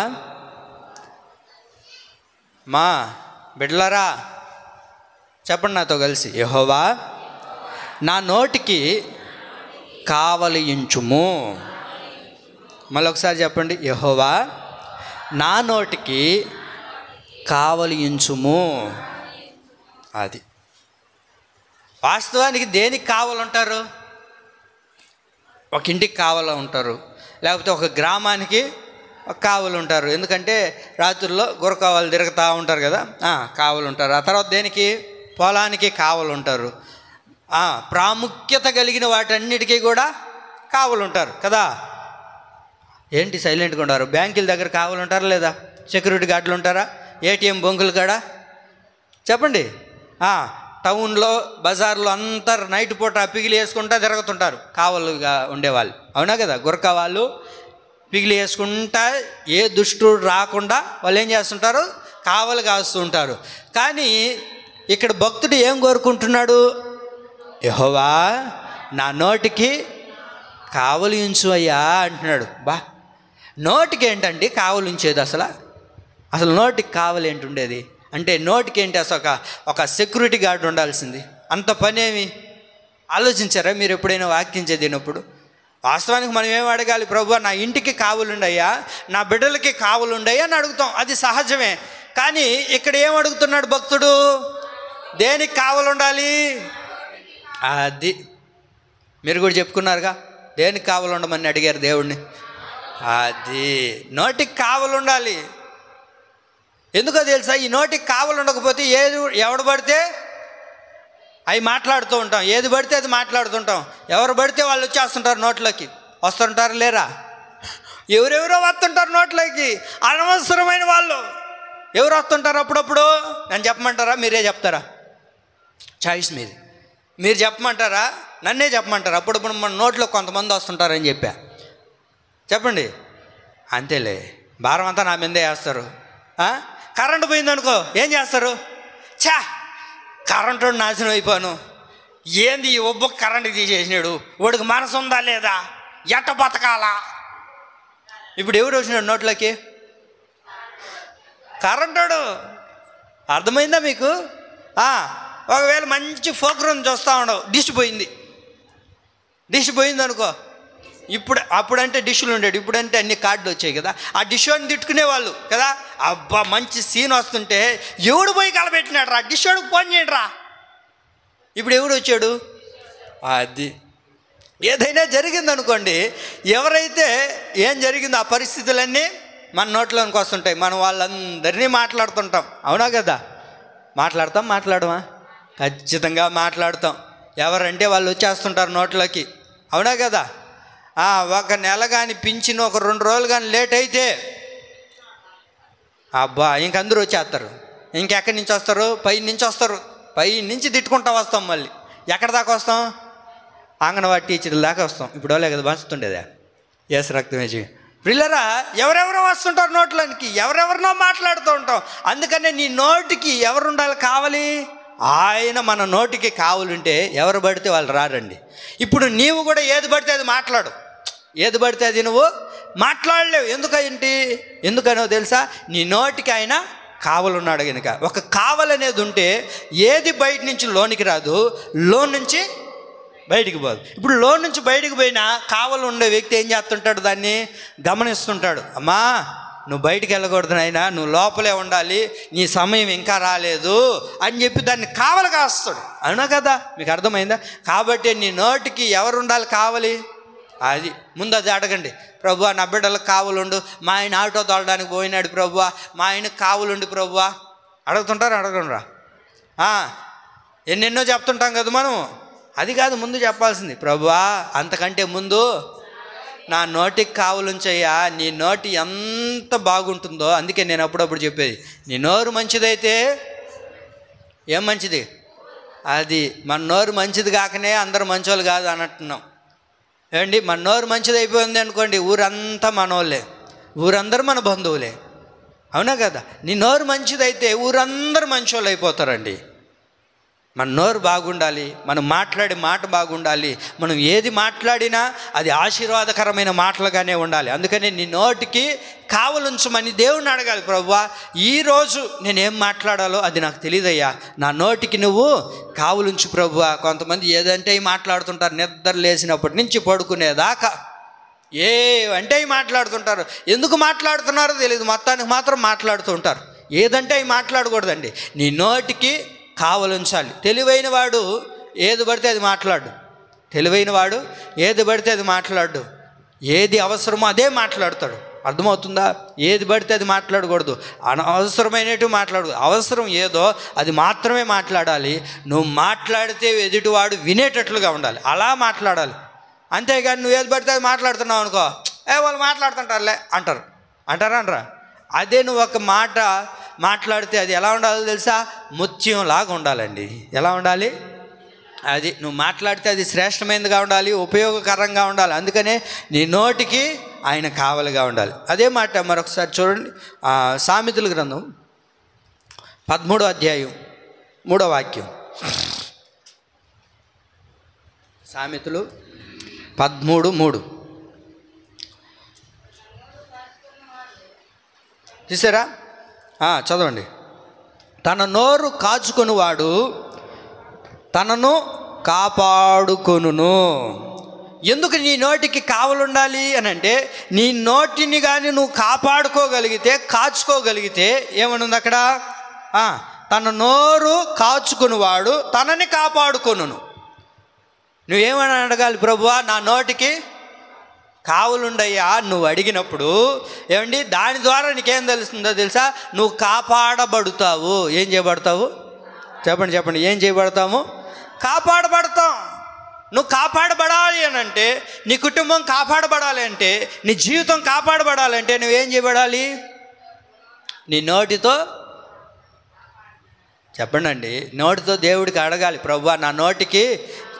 మా బిడ్డలారా చెప్పండి నాతో కలిసి, యెహోవా నా నోటికి కావలించుము. మళ్ళీ ఒకసారి చెప్పండి, యెహోవా నా నోటికి కావలించుము. అది వాస్తవానికి దేనికి కావాలంటారు? ఒక ఇంటికి కావాలా ఉంటారు, లేకపోతే ఒక గ్రామానికి కావలు ఉంటారు. ఎందుకంటే రాత్రుల్లో గురకావాలు తిరుగుతూ ఉంటారు కదా, కావలు ఉంటారు. ఆ తర్వాత దేనికి? పొలానికి కావలు ఉంటారు. ప్రాముఖ్యత కలిగిన వాటన్నిటికీ కూడా కావలు ఉంటారు కదా. ఏంటి సైలెంట్గా ఉంటారు? బ్యాంకుల దగ్గర కావలు ఉంటారా లేదా? సెక్యూరిటీ గార్డులు ఉంటారా? ఏటీఎం బొంకులు కాడ చెప్పండి. టౌన్లో బజార్లో అంతా నైట్ పూట పిగిలి వేసుకుంటా తిరుగుతుంటారు కావలుగా ఉండేవాళ్ళు, అవునా కదా? గురకా వాళ్ళు పిగిలి వేసుకుంటా ఏ దుష్టుడు రాకుండా వాళ్ళు ఏం చేస్తుంటారు? కావలు కాస్తూ ఉంటారు. కానీ ఇక్కడ భక్తుడు ఏం కోరుకుంటున్నాడు? యెహోవా నా నోటికి కావలించు అయ్యా అంటున్నాడు. నోటికి ఏంటండి కావలించేది? అసలు నోటికి కావలి ఏంటి ఉండేది అంటే, నోటికి ఏంటి అసలు? ఒక సెక్యూరిటీ గార్డు ఉండాల్సింది. అంత పనేమి ఆలోచించారా మీరు ఎప్పుడైనా వాక్యం చదివినప్పుడు? వాస్తవానికి మనం ఏం అడగాలి? ప్రభువా నా ఇంటికి కావులుండయ్యా, నా బిడ్డలకి కావులుండయ్యా అని అడుగుతాం, అది సహజమే. కానీ ఇక్కడ ఏం అడుగుతున్నాడు భక్తుడు? దేనికి కావులుండాలి? అది మీరు కూడా చెప్పుకున్నారుగా, దేనికి కావులుండమని అడిగారు దేవుడిని. అది నోటికి కావులుండాలి. ఎందుకో తెలుసా? ఈ నోటికి కావలు ఉండకపోతే ఎవడు పడితే అవి మాట్లాడుతూ ఉంటాం, ఏది పడితే అది మాట్లాడుతుంటాం. ఎవరు పడితే వాళ్ళు వచ్చేస్తుంటారు నోట్లోకి, వస్తుంటారు లేరా? ఎవరెవరో వస్తుంటారు నోట్లోకి, అనవసరమైన వాళ్ళు ఎవరు వస్తుంటారు అప్పుడప్పుడు. నన్ను చెప్పమంటారా? మీరే చెప్తారా? చాయిస్ మీది. మీరు చెప్పమంటారా? నన్నే చెప్పమంటారా? అప్పుడప్పుడు మన నోట్లో కొంతమంది వస్తుంటారని చెప్పా. చెప్పండి. అంతేలే, భారం అంతా నా మీదే వేస్తారు. కరెంటు పోయిందనుకో ఏం చేస్తారు? కరెంటు నాశనం అయిపోయాను, ఏంది ఈ ఒబ్బ కరెంటు తీసేసినాడు, వాడికి మనసు ఉందా లేదా, ఎట్ట బతకాలా? ఇప్పుడు ఎవరు వచ్చినాడు నోట్లోకి? కరెంటోడు. అర్థమైందా మీకు? ఒకవేళ మంచి ప్రోగ్రామ్ చూస్తూ ఉండవు, డిష్ పోయింది అనుకో. అప్పుడంటే డిష్లు ఉండేవి, ఇప్పుడంటే అన్ని కార్డులు వచ్చాయి కదా. ఆ డిష్ అని తిట్టుకునేవాళ్ళు కదా. అబ్బా మంచి సీన్ వస్తుంటే ఎవడు పోయి కలబెట్టినాడు రా, డిష్ వాడికి ఫోన్ చేయండి రా. ఇప్పుడు ఎవడు వచ్చాడు? అది ఏదైనా జరిగిందనుకోండి, ఎవరైతే ఏం జరిగిందో ఆ పరిస్థితులన్నీ మన నోట్లోనికి వస్తుంటాయి. మనం వాళ్ళందరినీ మాట్లాడుతుంటాం, అవునా కదా? మాట్లాడమా? ఖచ్చితంగా మాట్లాడతాం. ఎవరంటే వాళ్ళు వచ్చేస్తుంటారు నోట్లోకి, అవునా కదా? ఒక నెల కానీ పింఛను ఒక 2 రోజులు కానీ లేట్ అయితే అబ్బా ఇంకందరూ వచ్చేస్తారు. ఇంకెక్కడి నుంచి వస్తారు? పై నుంచి వస్తారు. పై నుంచి తిట్టుకుంటా వస్తాం. మళ్ళీ ఎక్కడి దాకా వస్తాం? అంగన్వాడీ టీచర్ల దాకా వస్తాం. ఇప్పుడు వాళ్ళే కదా పంచుతుండేదా? ఎస్ రక్తమేజీ పిల్లరా, ఎవరెవరో వస్తుంటారు నోట్లోనికి, ఎవరెవరినో మాట్లాడుతూ ఉంటాం. అందుకనే నీ నోటికి ఎవరు ఉండాలి? కావాలి. ఆయన మన నోటికి కావాలంటే ఎవరు పడితే వాళ్ళు రారండి. ఇప్పుడు నీవు కూడా ఏది పడితే అది మాట్లాడు, ఏది పడితే అది నువ్వు మాట్లాడలేవు. ఎందుకనో తెలుసా? నీ నోటికి ఆయన కావలున్నాడు కనుక. ఒక కావలనేది ఉంటే ఏది బయట నుంచి లోనికి రాదు, లోన్ నుంచి బయటికి పోదు. ఇప్పుడు లోన్ నుంచి బయటికి పోయినా కావలు ఉండే వ్యక్తి ఏం చేస్తుంటాడు? దాన్ని గమనిస్తుంటాడు. అమ్మా నువ్వు బయటికి వెళ్ళకూడదు నాయనా, నువ్వు లోపలే ఉండాలి, నీ సమయం ఇంకా రాలేదు అని చెప్పి దాన్ని కావలి కాస్తాడు. అవునా కదా? మీకు అర్థమైందా? కాబట్టి నీ నోటికి ఎవరు ఉండాలి కావాలి? అది ముందు అది అడగండి. ప్రభువా నా బిడ్డలకు కావులుండు, మా ఆయన ఆటో తోలడానికి పోయినాడు ప్రభువా, మా ఆయనకు కావులుండి ప్రభువా. అడుగుతుంటారు అడగండిరా. ఎన్నెన్నో చెప్తుంటాం కదా మనం. అది కాదు ముందు చెప్పాల్సింది. ప్రభువా అంతకంటే ముందు నా నోటికి కావులుంచయ్యా. నీ నోటి ఎంత బాగుంటుందో, అందుకే నేను అప్పుడప్పుడు చెప్పేది, నీ నోరు మంచిదైతే ఏం మంచిది? అది మన నోరు మంచిది కాకనే అందరూ మంచోళ్ళు కాదు అన్నట్టున్నాం ఏమండి. మన నోరు మంచిది అయిపోయింది అనుకోండి, ఊరంతా మనోళ్ళే, ఊరందరూ మన బంధువులే. అవునా కదా? నీ నోరు మంచిదైతే ఊరందరూ మంచోళ్ళు అయిపోతారండి. మన నోరు బాగుండాలి, మనం మాట్లాడే మాట బాగుండాలి, మనం ఏది మాట్లాడినా అది ఆశీర్వాదకరమైన మాటలుగానే ఉండాలి. అందుకని నీ నోటికి కావలుంచమని దేవుణ్ణి అడగాలి. ప్రభువా ఈరోజు నేనేం మాట్లాడాలో అది నాకు తెలియదయ్యా, నా నోటికి నువ్వు కావలుంచు ప్రభువా. కొంతమంది ఏదంటే మాట్లాడుతుంటారు, నిద్ర లేచినప్పటి నుంచి పడుకునేదాకా ఏవంటే మాట్లాడుతుంటారు. ఎందుకు మాట్లాడుతున్నారో తెలియదు, మొత్తానికి మాత్రం మాట్లాడుతూ ఉంటారు. ఏదంటే మాట్లాడకూడదండి, నీ నోటికి కావలుంచాలి. తెలివైన వాడు ఏది పడితే అది మాట్లాడు, తెలివైన వాడు ఏది పడితే అది మాట్లాడు, ఏది అవసరమో అదే మాట్లాడతాడు. అర్థమవుతుందా? ఏది పడితే అది మాట్లాడకూడదు, అనవసరమైనట్టు మాట్లాడకూడదు. అవసరం ఏదో అది మాత్రమే మాట్లాడాలి. నువ్వు మాట్లాడితే ఎదుటివాడు వినేటట్లుగా ఉండాలి, అలా మాట్లాడాలి. అంతేగాని నువ్వు ఏది పడితే అది మాట్లాడుతున్నావు అనుకో, వాళ్ళు మాట్లాడుతుంటారులే అంటారా? అదే నువ్వు ఒక మాట మాట్లాడితే అది ఎలా ఉండాలో తెలుసా? ముత్యంలాగా ఉండాలండి. ఎలా ఉండాలి? అది నువ్వు మాట్లాడితే అది శ్రేష్టమైనదిగా ఉండాలి, ఉపయోగకరంగా ఉండాలి. అందుకనే నీ నోటికి ఆయన కావలిగా ఉండాలి. అదే మాట మరొకసారి చూడండి. సామెతల గ్రంథం 13వ అధ్యాయం 3వ వాక్యం. సామెతలు 13:3 చూసారా? చదవండి. తన నోరు కాచుకొనువాడు తనను కాపాడుకొనును. ఎందుకు నీ నోటికి కావలుండాలి అని అంటే, నీ నోటిని కానీ నువ్వు కాపాడుకోగలిగితే, కాచుకోగలిగితే ఏమనుంది అక్కడ? తన నోరు కాచుకొనువాడు తనని కాపాడుకొనును. నువ్వేమని అడగాలి? ప్రభువా నా నోటికి కావులుండయ్యా నువ్వు అడిగినప్పుడు ఏమండి, దాని ద్వారా నీకేం తెలుస్తుందో తెలుసా? నువ్వు కాపాడబడతావు. ఏం చేయబడతావు? చెప్పండి. ఏం చేయబడతాము? కాపాడబడతాం. నువ్వు కాపాడబడాలి అని అంటే, నీ కుటుంబం కాపాడబడాలి అంటే, నీ జీవితం కాపాడబడాలంటే నువ్వేం చేయబడాలి? నీ నోటితో చెప్పండి, నోటితో దేవుడికి అడగాలి. ప్రభువా నా నోటికి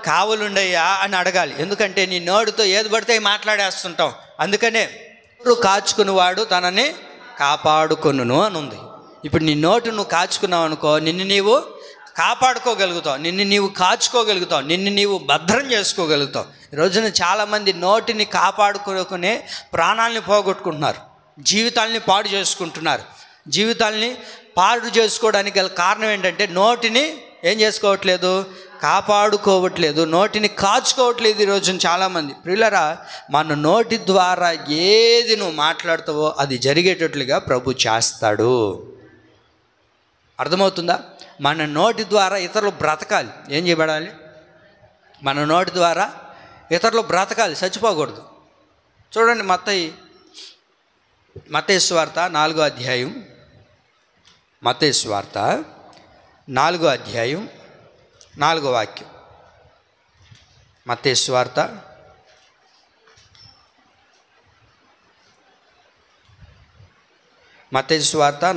కావులుండయ్యా అని అడగాలి. ఎందుకంటే నీ నోటితో ఏది పడితే మాట్లాడేస్తుంటాం. అందుకనే కాచుకునేవాడు తనని కాపాడుకొనును అని ఉంది. ఇప్పుడు నీ నోటు నువ్వు కాచుకున్నావు అనుకో, నిన్ను నీవు కాపాడుకోగలుగుతావు, నిన్ను నీవు కాచుకోగలుగుతావు, నిన్ను నీవు భద్రం చేసుకోగలుగుతావు. ఈ రోజున చాలామంది నోటిని కాపాడుకునే ప్రాణాలని పోగొట్టుకుంటున్నారు, జీవితాలని పాడు చేసుకుంటున్నారు. జీవితాలని పాడు చేసుకోవడానికి గల కారణం ఏంటంటే, నోటిని ఏం చేసుకోవట్లేదు? కాపాడుకోవట్లేదు, నోటిని కాచుకోవట్లేదు. ఈరోజు చాలామంది ప్రియులరా, మన నోటి ద్వారా ఏది నువ్వు మాట్లాడతావో అది జరిగేటట్లుగా ప్రభు చేస్తాడు. అర్థమవుతుందా? మన నోటి ద్వారా ఇతరులు బ్రతకాలి. ఏం చేయబడాలి? మన నోటి ద్వారా ఇతరులు బ్రతకాలి, చచ్చిపోకూడదు. చూడండి, మత్తయి సువార్త 4వ అధ్యాయం, మత్తయి సువార్త 4వ అధ్యాయం 4వ వాక్యం. మత్తయి సువార్త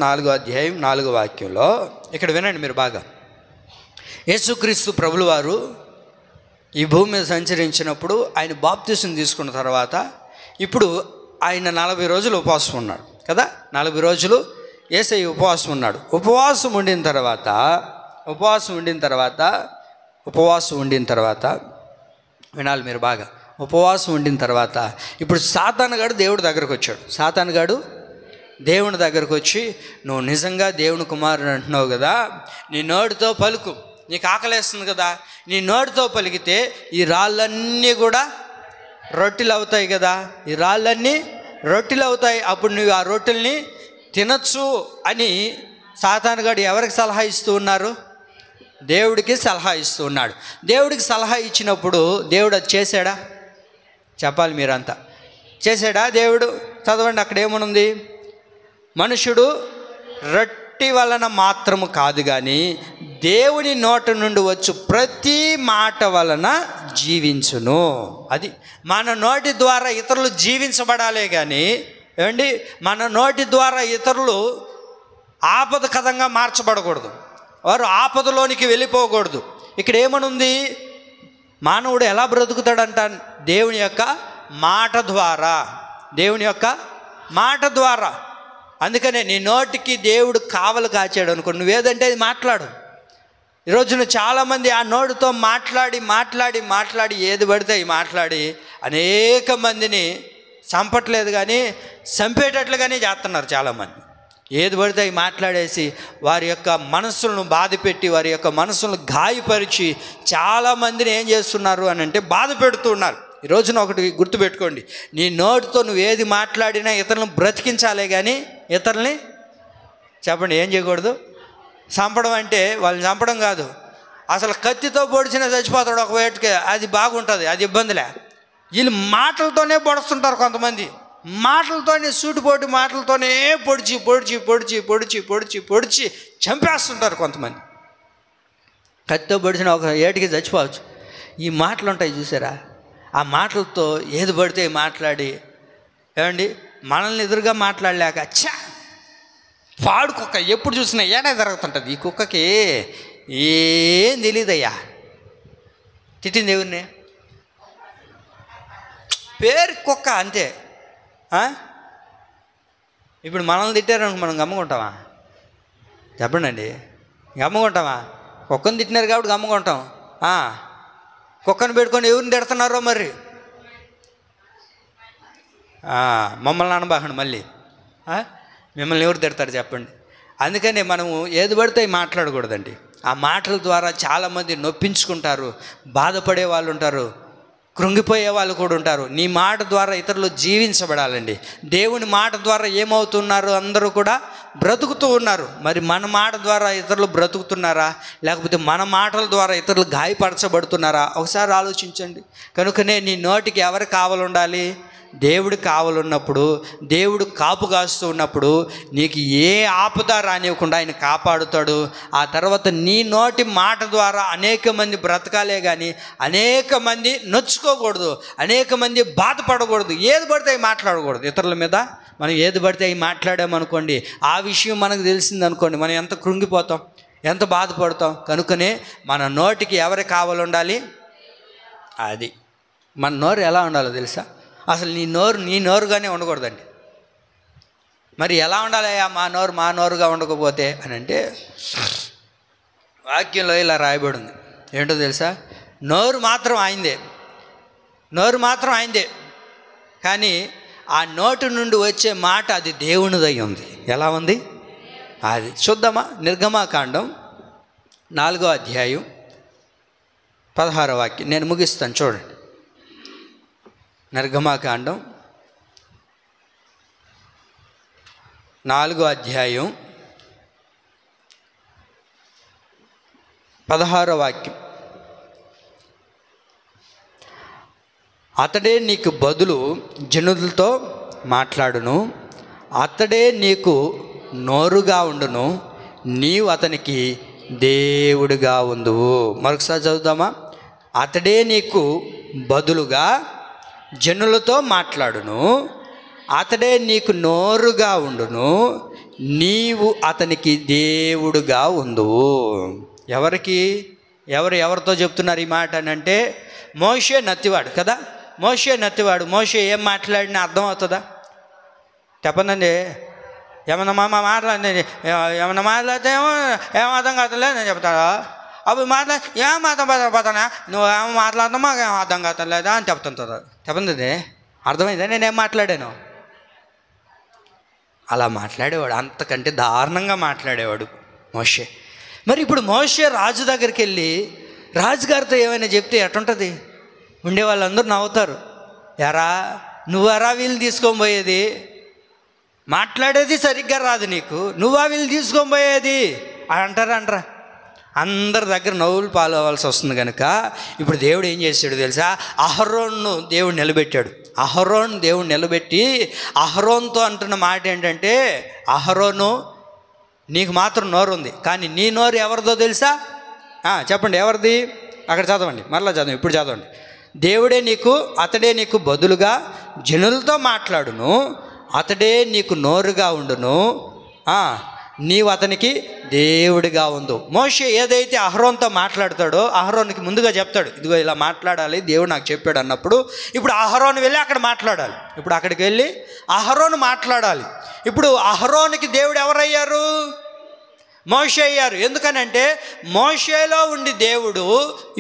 4వ అధ్యాయం 4వ వాక్యంలో ఇక్కడ వినండి మీరు బాగా. యేసుక్రీస్తు ప్రభులు వారు ఈ భూమి మీద సంచరించినప్పుడు ఆయన బాప్తిసం తీసుకున్న తర్వాత ఇప్పుడు ఆయన 40 రోజులు ఉపవాసం ఉన్నాడు కదా. 40 రోజులు యేసయ్య ఉపవాసం ఉన్నాడు. ఉపవాసం ఉండిన తర్వాత ఉపవాసం ఉండిన తర్వాత వినాలి మీరు బాగా. ఉపవాసం ఉండిన తర్వాత ఇప్పుడు సాతానుగాడు దేవుడి దగ్గరకు వచ్చాడు. సాతానుగాడు దేవుని దగ్గరకు వచ్చి, నువ్వు నిజంగా దేవుని కుమారుడు అంటున్నావు కదా, నీ నోటితో పలుకు, నీకు ఆకలేస్తుంది కదా, నీ నోటితో పలికితే ఈ రాళ్ళన్నీ కూడా రొట్టెలు అవుతాయి కదా, ఈ రాళ్ళన్నీ రొట్టెలు అవుతాయి, అప్పుడు నువ్వు ఆ రొట్టెల్ని తినచ్చు అని సాతానుగాడు ఎవరికి సలహా ఇస్తూ ఉన్నారు? దేవుడికి సలహా ఇస్తూ ఉన్నాడు. దేవుడికి సలహా ఇచ్చినప్పుడు దేవుడు అది చేశాడా? చెప్పాలి మీరంతా. చేశాడా దేవుడు? చదవండి, అక్కడ ఏమనుంది? మనుషుడు రొట్టె వలన మాత్రము కాదు కానీ దేవుని నోట నుండి వచ్చు ప్రతి మాట వలన జీవించును. అది మన నోటి ద్వారా ఇతరులు జీవించబడాలే కానీ, ఏమండి, మన నోటి ద్వారా ఇతరులు ఆపదకరంగా మార్చబడకూడదు, వారు ఆపదలోనికి వెళ్ళిపోకూడదు. ఇక్కడ ఏమనుంది? మానవుడు ఎలా బ్రతుకుతాడంట? దేవుని యొక్క మాట ద్వారా, దేవుని యొక్క మాట ద్వారా. అందుకనే నీ నోటికి దేవుడు కావలు కాచాడు అనుకో, నువ్వేదంటే అది మాట్లాడు. ఈరోజున చాలామంది ఆ నోటితో మాట్లాడి ఏది పడితే అవి మాట్లాడి అనేక మందిని చంపట్లేదు కానీ చంపేటట్లుగానే చేస్తున్నారు చాలామంది. ఏది పడితే అవి మాట్లాడేసి వారి యొక్క మనస్సులను బాధపెట్టి, వారి యొక్క మనస్సులను గాయపరిచి చాలామందిని ఏం చేస్తున్నారు అని అంటే బాధ పెడుతున్నారు. ఈ రోజున ఒకటి గుర్తుపెట్టుకోండి, నీ నోటితో నువ్వు ఏది మాట్లాడినా ఇతరులను బ్రతికించాలే కానీ ఇతరుల్ని చెప్పండి ఏం చేయకూడదు? చంపడం అంటే వాళ్ళని చంపడం కాదు, అసలు కత్తితో పొడిచినా చచ్చిపోతాడు ఒక వేటకి, అది బాగుంటుంది, అది ఇబ్బందిలే. వీళ్ళు మాటలతోనే పొడుస్తుంటారు కొంతమంది, మాటలతోనే సూటిపోటి మాటలతోనే పొడిచి చంపేస్తుంటారు కొంతమంది. కత్తితో పొడిచిన ఒక ఏటికి చచ్చిపోవచ్చు. ఈ మాటలు ఉంటాయి చూసారా, ఆ మాటలతో ఏది పడితే మాట్లాడి, ఏమండి, మనల్ని ఎదురుగా మాట్లాడలేక పాడు కుక్క ఎప్పుడు చూసినా ఏడా జరుగుతుంటుంది. ఈ కుక్కకి ఏం తెలియదయ్యా, తిట్టింది దేవుణ్ణి, పేరు కుక్క అంతే. ఇప్పుడు మనల్ని తిట్టారనుకో మనం గమ్ముకుంటామా? చెప్పండి అండి, గమ్ముకుంటామా? కుక్కను తిట్టినారు కాబట్టి గమ్ముకుంటాం. కుక్కను పెట్టుకొని ఎవరిని తిడుతున్నారో మరి మమ్మల్ని అనబాకండి మళ్ళీ. మిమ్మల్ని ఎవరు తిడతారు చెప్పండి? అందుకని మనము ఏది పడితే మాట్లాడకూడదండి. ఆ మాటల ద్వారా చాలామంది నొప్పించుకుంటారు, బాధపడే వాళ్ళు ఉంటారు, కృంగిపోయే వాళ్ళు కూడా ఉంటారు. నీ మాట ద్వారా ఇతరులు జీవించబడాలండి. దేవుని మాట ద్వారా ఏమవుతున్నారు? అందరూ కూడా బ్రతుకుతూ ఉన్నారు. మరి మన మాట ద్వారా ఇతరులు బ్రతుకుతున్నారా, లేకపోతే మన మాటల ద్వారా ఇతరులు గాయపరచబడుతున్నారా? ఒకసారి ఆలోచించండి. కనుకనే నీ నోటికి ఎవరు కావాలండాలి? దేవుడు కావాలన్నప్పుడు, దేవుడు కాపు కాస్తూ ఉన్నప్పుడు నీకు ఏ ఆపద రానివ్వకుండా ఆయన కాపాడుతాడు. ఆ తర్వాత నీ నోటి మాట ద్వారా అనేక మంది బ్రతకాలే కానీ అనేక మంది నొచ్చుకోకూడదు, అనేక మంది బాధపడకూడదు. ఏది పడితే అవి మాట్లాడకూడదు ఇతరుల మీద. మనం ఏది పడితే అవి మాట్లాడామనుకోండి, ఆ విషయం మనకు తెలిసిందనుకోండి, మనం ఎంత కృంగిపోతాం, ఎంత బాధపడతాం. కనుకనే మన నోటికి ఎవరు కావాలండాలి? అది మన నోరు ఎలా ఉండాలో తెలుసా? అసలు నీ నోరుగానే ఉండకూడదండి. మరి ఎలా ఉండాలి? మా నోరుగా ఉండకపోతే అని అంటే వాక్యంలో ఇలా రాయబడి ఉంది. ఏంటో తెలుసా? నోరు మాత్రం ఆయనదే, కానీ ఆ నోటి నుండి వచ్చే మాట అది దేవునిదై ఉంది. ఎలా ఉంది అది చూద్దామా? నిర్గమాకాండం 4వ అధ్యాయం 16వ వాక్యం నేను ముగిస్తాను, చూడండి. నిర్గమాకాండం 4వ అధ్యాయం 16వ వాక్యం. అతడే నీకు బదులు జనులతో మాట్లాడును, అతడే నీకు నోరుగా ఉండును, నీవు అతనికి దేవుడిగా ఉందువు. మరొకసారి చదువుదామా? అతడే నీకు బదులుగా జనులతో మాట్లాడును, అతడే నీకు నోరుగా ఉండును, నీవు అతనికి దేవుడుగా ఉందువు. ఎవరితో చెప్తున్నారు ఈ మాట అని అంటే మోషే నత్తివాడు కదా. మోషే ఏం మాట్లాడినా అర్థమవుతుందా? చెప్పండి. ఏమన్నా ఏమన్నా మాట్లాడితే ఏం అర్థం కావట్లేదు నేను చెప్తాను. అప్పుడు ఏం పోతానా నువ్వు ఏమో మాట్లాడతావు మాకు ఏం అర్థం కావట్లేదా అని చెప్తుంటారు. చెప్తుంది అర్థమైందా నేనేం మాట్లాడాను? అలా మాట్లాడేవాడు, అంతకంటే దారుణంగా మాట్లాడేవాడు మోషే. మరి ఇప్పుడు మోషే రాజు దగ్గరికి వెళ్ళి రాజుగారితో ఏమైనా చెప్తే ఎట్టుంటుంది? ఉండే వాళ్ళందరూ నవ్వుతారు. ఎరా నువ్వెరా వీళ్ళు తీసుకొని పోయేది, మాట్లాడేది సరిగ్గా రాదు నీకు, నువ్వా వీళ్ళు తీసుకొని పోయేది అంటారా? అందరి దగ్గర నవ్వులు పాలు అవ్వాల్సి వస్తుంది కనుక ఇప్పుడు దేవుడు ఏం చేశాడు తెలుసా? అహరోన్ను దేవుడు నిలబెట్టాడు. అహరోన్ దేవుడు నిలబెట్టి అహరోన్తో అంటున్న మాట ఏంటంటే, అహరోను నీకు మాత్రం నోరు ఉంది, కానీ నీ నోరు ఎవరిదో తెలుసా? చెప్పండి ఎవరిది? అక్కడ చదవండి, మరలా చదవండి, ఇప్పుడు చదవండి. అతడే నీకు బదులుగా జనులతో మాట్లాడును, అతడే నీకు నోరుగా ఉండును, నీవు అతనికి దేవుడిగా ఉండు. మోషే ఏదైతే అహరోన్తో మాట్లాడతాడో అహరోన్కి ముందుగా చెప్తాడు, ఇదిగో ఇలా మాట్లాడాలి దేవుడు నాకు చెప్పాడు అన్నప్పుడు ఇప్పుడు అహరోన్ వెళ్ళి అక్కడ మాట్లాడాలి. ఇప్పుడు అక్కడికి వెళ్ళి అహరోను మాట్లాడాలి. ఇప్పుడు అహరోన్కి దేవుడు ఎవరయ్యారు? మోషే అయ్యారు. ఎందుకనంటే మోషేలో ఉండి దేవుడు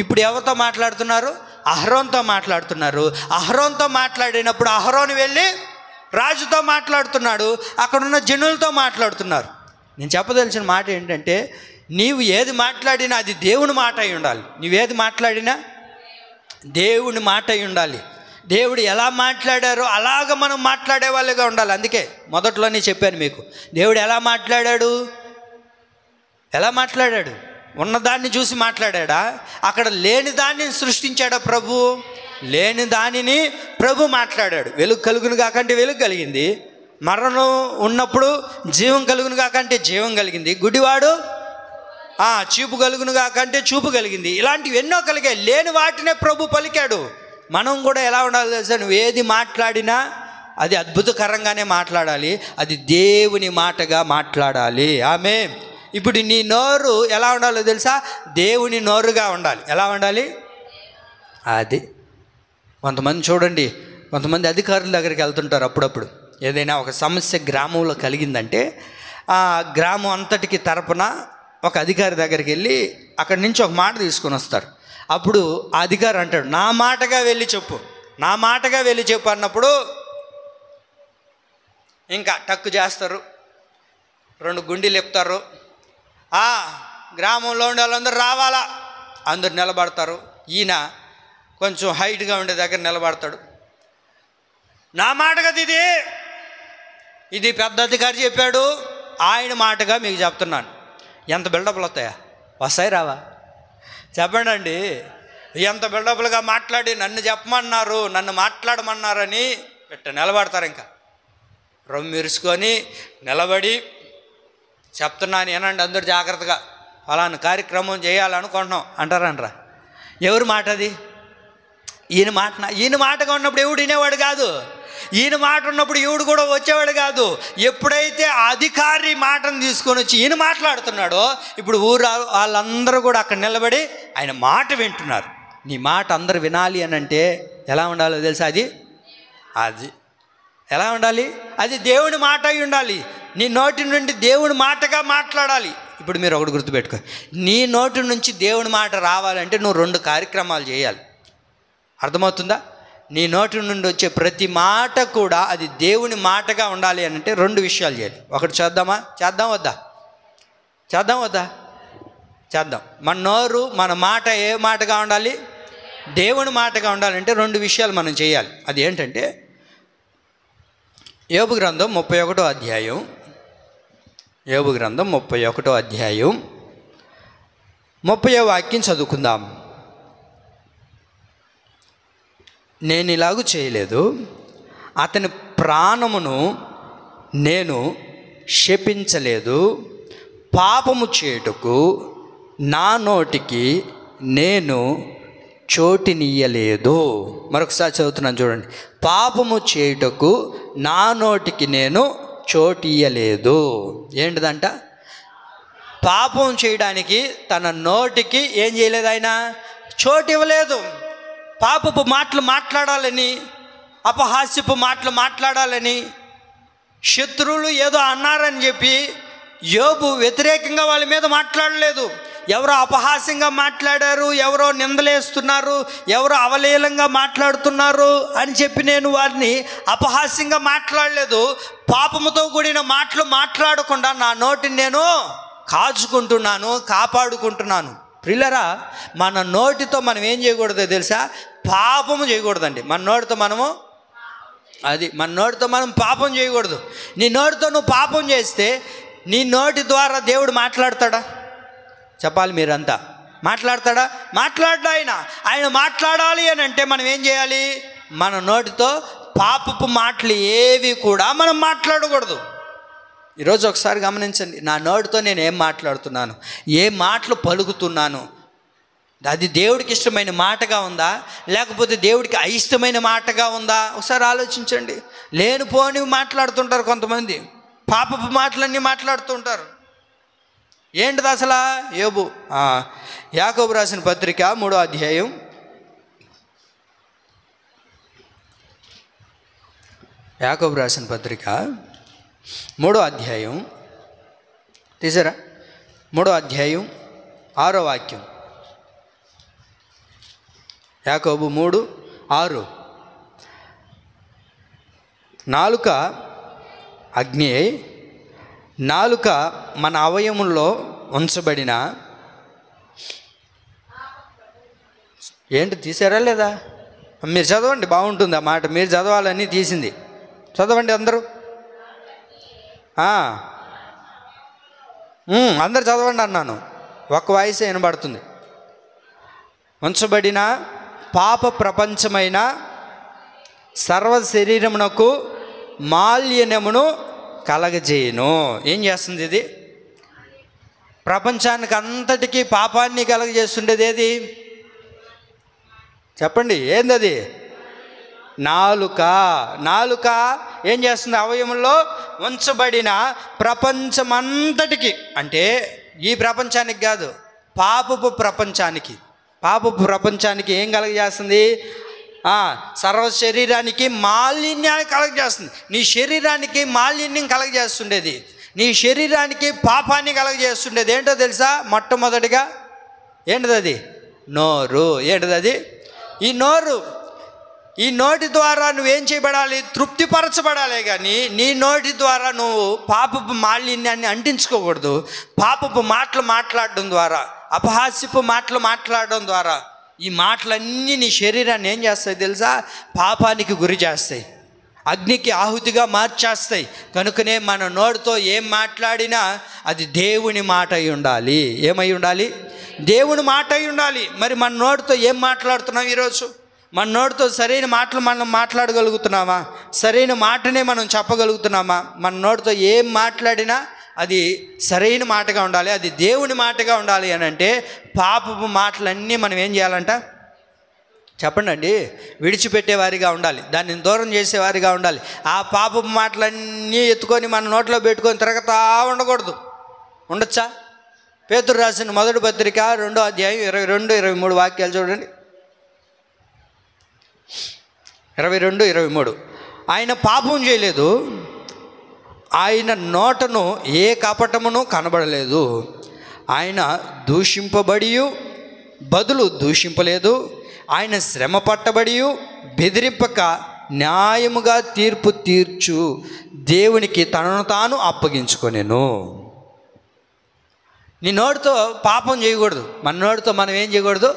ఇప్పుడు ఎవరితో మాట్లాడుతున్నారు? అహరోన్తో మాట్లాడుతున్నారు. అహరోన్తో మాట్లాడినప్పుడు అహరోను వెళ్ళి రాజుతో మాట్లాడుతున్నాడు, అక్కడున్న జనులతో మాట్లాడుతున్నారు. నేను చెప్పదలిచిన మాట ఏంటంటే, నీవు ఏది మాట్లాడినా అది దేవుని మాట అయి ఉండాలి. నీవేది మాట్లాడినా దేవుని మాట అయి ఉండాలి. దేవుడు ఎలా మాట్లాడారో అలాగ మనం మాట్లాడే వాళ్ళుగా ఉండాలి. అందుకే మొదట్లోనే చెప్పాను మీకు, దేవుడు ఎలా మాట్లాడాడు? ఉన్నదాన్ని చూసి మాట్లాడా? అక్కడ లేని దాన్ని సృష్టించాడా ప్రభు? లేని దానిని ప్రభు మాట్లాడాడు. వెలుగు కలుగును కాకంటే వెలుగు కలిగింది, మరణం ఉన్నప్పుడు జీవం కలుగును కాకంటే జీవం కలిగింది, గుడివాడు చూపు కలుగును కాకంటే చూపు కలిగింది. ఇలాంటివి ఎన్నో కలిగాయి. లేని వాటినే ప్రభు పలికాడు. మనం కూడా ఎలా ఉండాలి తెలుసా? నువ్వు ఏది మాట్లాడినా అది అద్భుతకరంగానే మాట్లాడాలి, అది దేవుని మాటగా మాట్లాడాలి. ఆమేన్. ఇప్పుడు నీ నోరు ఎలా ఉండాలో తెలుసా? దేవుని నోరుగా ఉండాలి. ఎలా ఉండాలి? అది కొంతమంది చూడండి, కొంతమంది అధికారుల దగ్గరికి వెళ్తుంటారు. అప్పుడప్పుడు ఏదైనా ఒక సమస్య గ్రామంలో కలిగిందంటే ఆ గ్రామం అంతటికి తరపున ఒక అధికారి దగ్గరికి వెళ్ళి అక్కడి నుంచి ఒక మాట తీసుకొని వస్తారు. అప్పుడు ఆ అధికారి అంటాడు, నా మాటగా వెళ్ళి చెప్పు అన్నప్పుడు ఇంకా టక్కు చేస్తారు, 2 గుండీలు చెప్తారు. గ్రామంలో ఉండే వాళ్ళందరూ రావాలా, అందరు నిలబడతారు. ఈయన కొంచెం హైట్గా ఉండే దగ్గర నిలబడతాడు. నా మాటగా ఇది పెద్ద అధికారి చెప్పాడు, ఆయన మాటగా మీకు చెప్తున్నాను. ఎంత బిల్డప్లు వస్తాయి రావా? చెప్పండి అండి. ఎంత బిల్డప్లుగా మాట్లాడి నన్ను చెప్పమన్నారు, నన్ను మాట్లాడమన్నారని నిలబడతారు. ఇంకా రొమ్మిరుసుకొని నిలబడి చెప్తున్నాను ఏనండి అందరూ జాగ్రత్తగా, ఫలానా కార్యక్రమం చేయాలనుకుంటున్నాం అంటారా? ఎవరి మాట అది? ఈయన మాటగా ఉన్నప్పుడు ఎవడు వినేవాడు కాదు. ఈయన మాట ఉన్నప్పుడు ఈవిడు కూడా వచ్చేవాడు కాదు. ఎప్పుడైతే అధికారి మాటను తీసుకొని వచ్చి ఈయన మాట్లాడుతున్నాడో ఇప్పుడు ఊరు వాళ్ళందరూ కూడా అక్కడ నిలబడి ఆయన మాట వింటున్నారు. నీ మాట అందరు వినాలి అని అంటే ఎలా ఉండాలో తెలుసా? అది ఎలా ఉండాలి? అది దేవుని మాట అయి ఉండాలి. నీ నోటి నుండి దేవుని మాటగా మాట్లాడాలి. ఇప్పుడు మీరు ఒకటి గుర్తుపెట్టుకో, నీ నోటి నుంచి దేవుని మాట రావాలంటే నువ్వు 2 కార్యక్రమాలు చేయాలి. అర్థమవుతుందా? నీ నోటి నుండి వచ్చే ప్రతి మాట కూడా అది దేవుని మాటగా ఉండాలి అని అంటే 2 విషయాలు చేయాలి. ఒకటి చేద్దాం వద్దా? మన నోరు, మన మాట ఏ మాటగా ఉండాలి? దేవుని మాటగా ఉండాలంటే 2 విషయాలు మనం చేయాలి. అది ఏంటంటే యోబు గ్రంథం 31వ అధ్యాయం, 30వ వాక్యం చదువుకుందాం. నేను ఇలాగూ చేయలేదు, అతని ప్రాణమును నేను శపించలేదు, పాపము చేయుటకు నా నోటికి నేను చోటినియ్యలేదు. మరొకసారి చదువుతున్నాను చూడండి. పాపము చేయుటకు నా నోటికి నేను చోటియ్యలేదు. ఏంటిదంట? పాపం చేయడానికి తన నోటికి ఏం చేయలేదు, ఆయన చోటు ఇవ్వలేదు. పాపపు మాటలు మాట్లాడాలని, అపహాస్యపు మాటలు మాట్లాడాలని శత్రువులు ఏదో అన్నారని చెప్పి యోబు వ్యతిరేకంగా వాళ్ళ మీద మాట్లాడలేదు. ఎవరో అపహాస్యంగా మాట్లాడారు, ఎవరో నిందలేస్తున్నారు, ఎవరో అవలీలంగా మాట్లాడుతున్నారు అని చెప్పి నేను వారిని అపహాస్యంగా మాట్లాడలేదు. పాపముతో కూడిన మాటలు మాట్లాడకుండా నా నోటిని నేను కాచుకుంటున్నాను, కాపాడుకుంటున్నాను. ప్రియులారా, మన నోటితో మనం ఏం చేయకూడదో తెలుసా? పాపము చేయకూడదండి. మన నోటితో మనం పాపం చేయకూడదు. నీ నోటితో నువ్వు పాపం చేస్తే నీ నోటి ద్వారా దేవుడు మాట్లాడతాడా? చెప్పాలి మీరంతా. మాట్లాడతాడా? మాట్లాడ్డా ఆయన మాట్లాడాలి అని అంటే మనం ఏం చేయాలి? మన నోటితో పాపపు మాటలు ఏవి కూడా మనం మాట్లాడకూడదు. ఈరోజు ఒకసారి గమనించండి, నా నోటితో నేను ఏం మాట్లాడుతున్నాను, ఏ మాటలు పలుకుతున్నాను, అది దేవుడికి ఇష్టమైన మాటగా ఉందా లేకపోతే దేవుడికి అయిష్టమైన మాటగా ఉందా? ఒకసారి ఆలోచించండి. లేనిపోని మాట్లాడుతుంటారు కొంతమంది, పాపపు మాటలన్నీ మాట్లాడుతుంటారు. ఏంటిది అసలు? యోబు యాకోబు రాసిన పత్రిక 3వ అధ్యాయం 3వ అధ్యాయం తీసారా? 3వ అధ్యాయం 6వ వాక్యం. యాకోబు 3:6. నాలుక అగ్ని, నాలుక మన అవయముల్లో ఉంచబడిన ఏంటి? తీసారా లేదా? మీరు చదవండి, బాగుంటుంది ఆ మాట. మీరు చదవాలని తీసింది. చదవండి అందరూ. అందరు చదవండి అన్నాను, ఒక్క వాయిసే వినబడుతుంది. ఉంచబడిన పాప ప్రపంచమైన సర్వ శరీరమునకు మాలిన్యమును కలగజేయును. ఏం చేస్తుంది ఇది? ప్రపంచానికి అంతటికీ పాపాన్ని కలగజేస్తుండేది ఏది? చెప్పండి, ఏందది? నాలుక. నాలుక ఏం చేస్తుంది? అవయవంలో ఉంచబడిన ప్రపంచమంతటికి, అంటే ఈ ప్రపంచానికి కాదు, పాపపు ప్రపంచానికి ఏం కలగజేస్తుంది? సర్వ శరీరానికి మాలిన్యాన్ని కలగజేస్తుంది. నీ శరీరానికి మాలిన్యం కలగజేస్తుండేది, నీ శరీరానికి పాపాన్ని కలగజేస్తుండేది ఏంటో తెలుసా? మొట్టమొదటిగా ఏంటిది? అది నోరు. ఏంటిది అది? ఈ నోరు. ఈ నోటి ద్వారా నువ్వేం చేయబడాలి? తృప్తిపరచబడాలి. కానీ నీ నోటి ద్వారా నువ్వు పాపపు మాలిన్యాన్ని అంటించుకోకూడదు. పాపపు మాటలు మాట్లాడడం ద్వారా, అపహాస్యపు మాటలు మాట్లాడడం ద్వారా ఈ మాటలన్నీ నీ శరీరాన్ని ఏం చేస్తాయి తెలుసా? పాపానికి గురి చేస్తాయి, అగ్నికి ఆహుతిగా మార్చేస్తాయి. కనుకనే మన నోటితో ఏం మాట్లాడినా అది దేవుని మాట అయి ఉండాలి. ఏమై ఉండాలి? దేవుని మాట అయి ఉండాలి. మరి మన నోటితో ఏం మాట్లాడుతున్నాం ఈరోజు? మన నోటితో సరైన మాటలు మనం మాట్లాడగలుగుతున్నామా? సరైన మాటనే మనం చెప్పగలుగుతున్నామా? మన నోటితో ఏం మాట్లాడినా అది సరైన మాటగా ఉండాలి, అది దేవుని మాటగా ఉండాలి. అని అంటే పాపపు మాటలన్నీ మనం ఏం చేయాలంట? చెప్పండి అండి. విడిచిపెట్టేవారిగా ఉండాలి, దాన్ని దూరం చేసేవారిగా ఉండాలి. ఆ పాపపు మాటలన్నీ ఎత్తుకొని మన నోట్లో పెట్టుకొని తిరగతా ఉండకూడదు. ఉండొచ్చా? పేతురు రాసిన మొదటి పత్రిక 2వ అధ్యాయం 22-23 వాక్యాలు చూడండి. 22-23. ఆయన పాపం చేయలేదు, ఆయన నోటను ఏ కపటమును కనబడలేదు, ఆయన దూషింపబడి బదులు దూషింపలేదు, ఆయన శ్రమ పట్టబడి బెదిరింపక న్యాయముగా తీర్పు తీర్చు దేవునికి తనను తాను అప్పగించుకొనెను. నీ నోటితో పాపం చేయకూడదు. మన నోటితో మనం ఏం చేయకూడదు?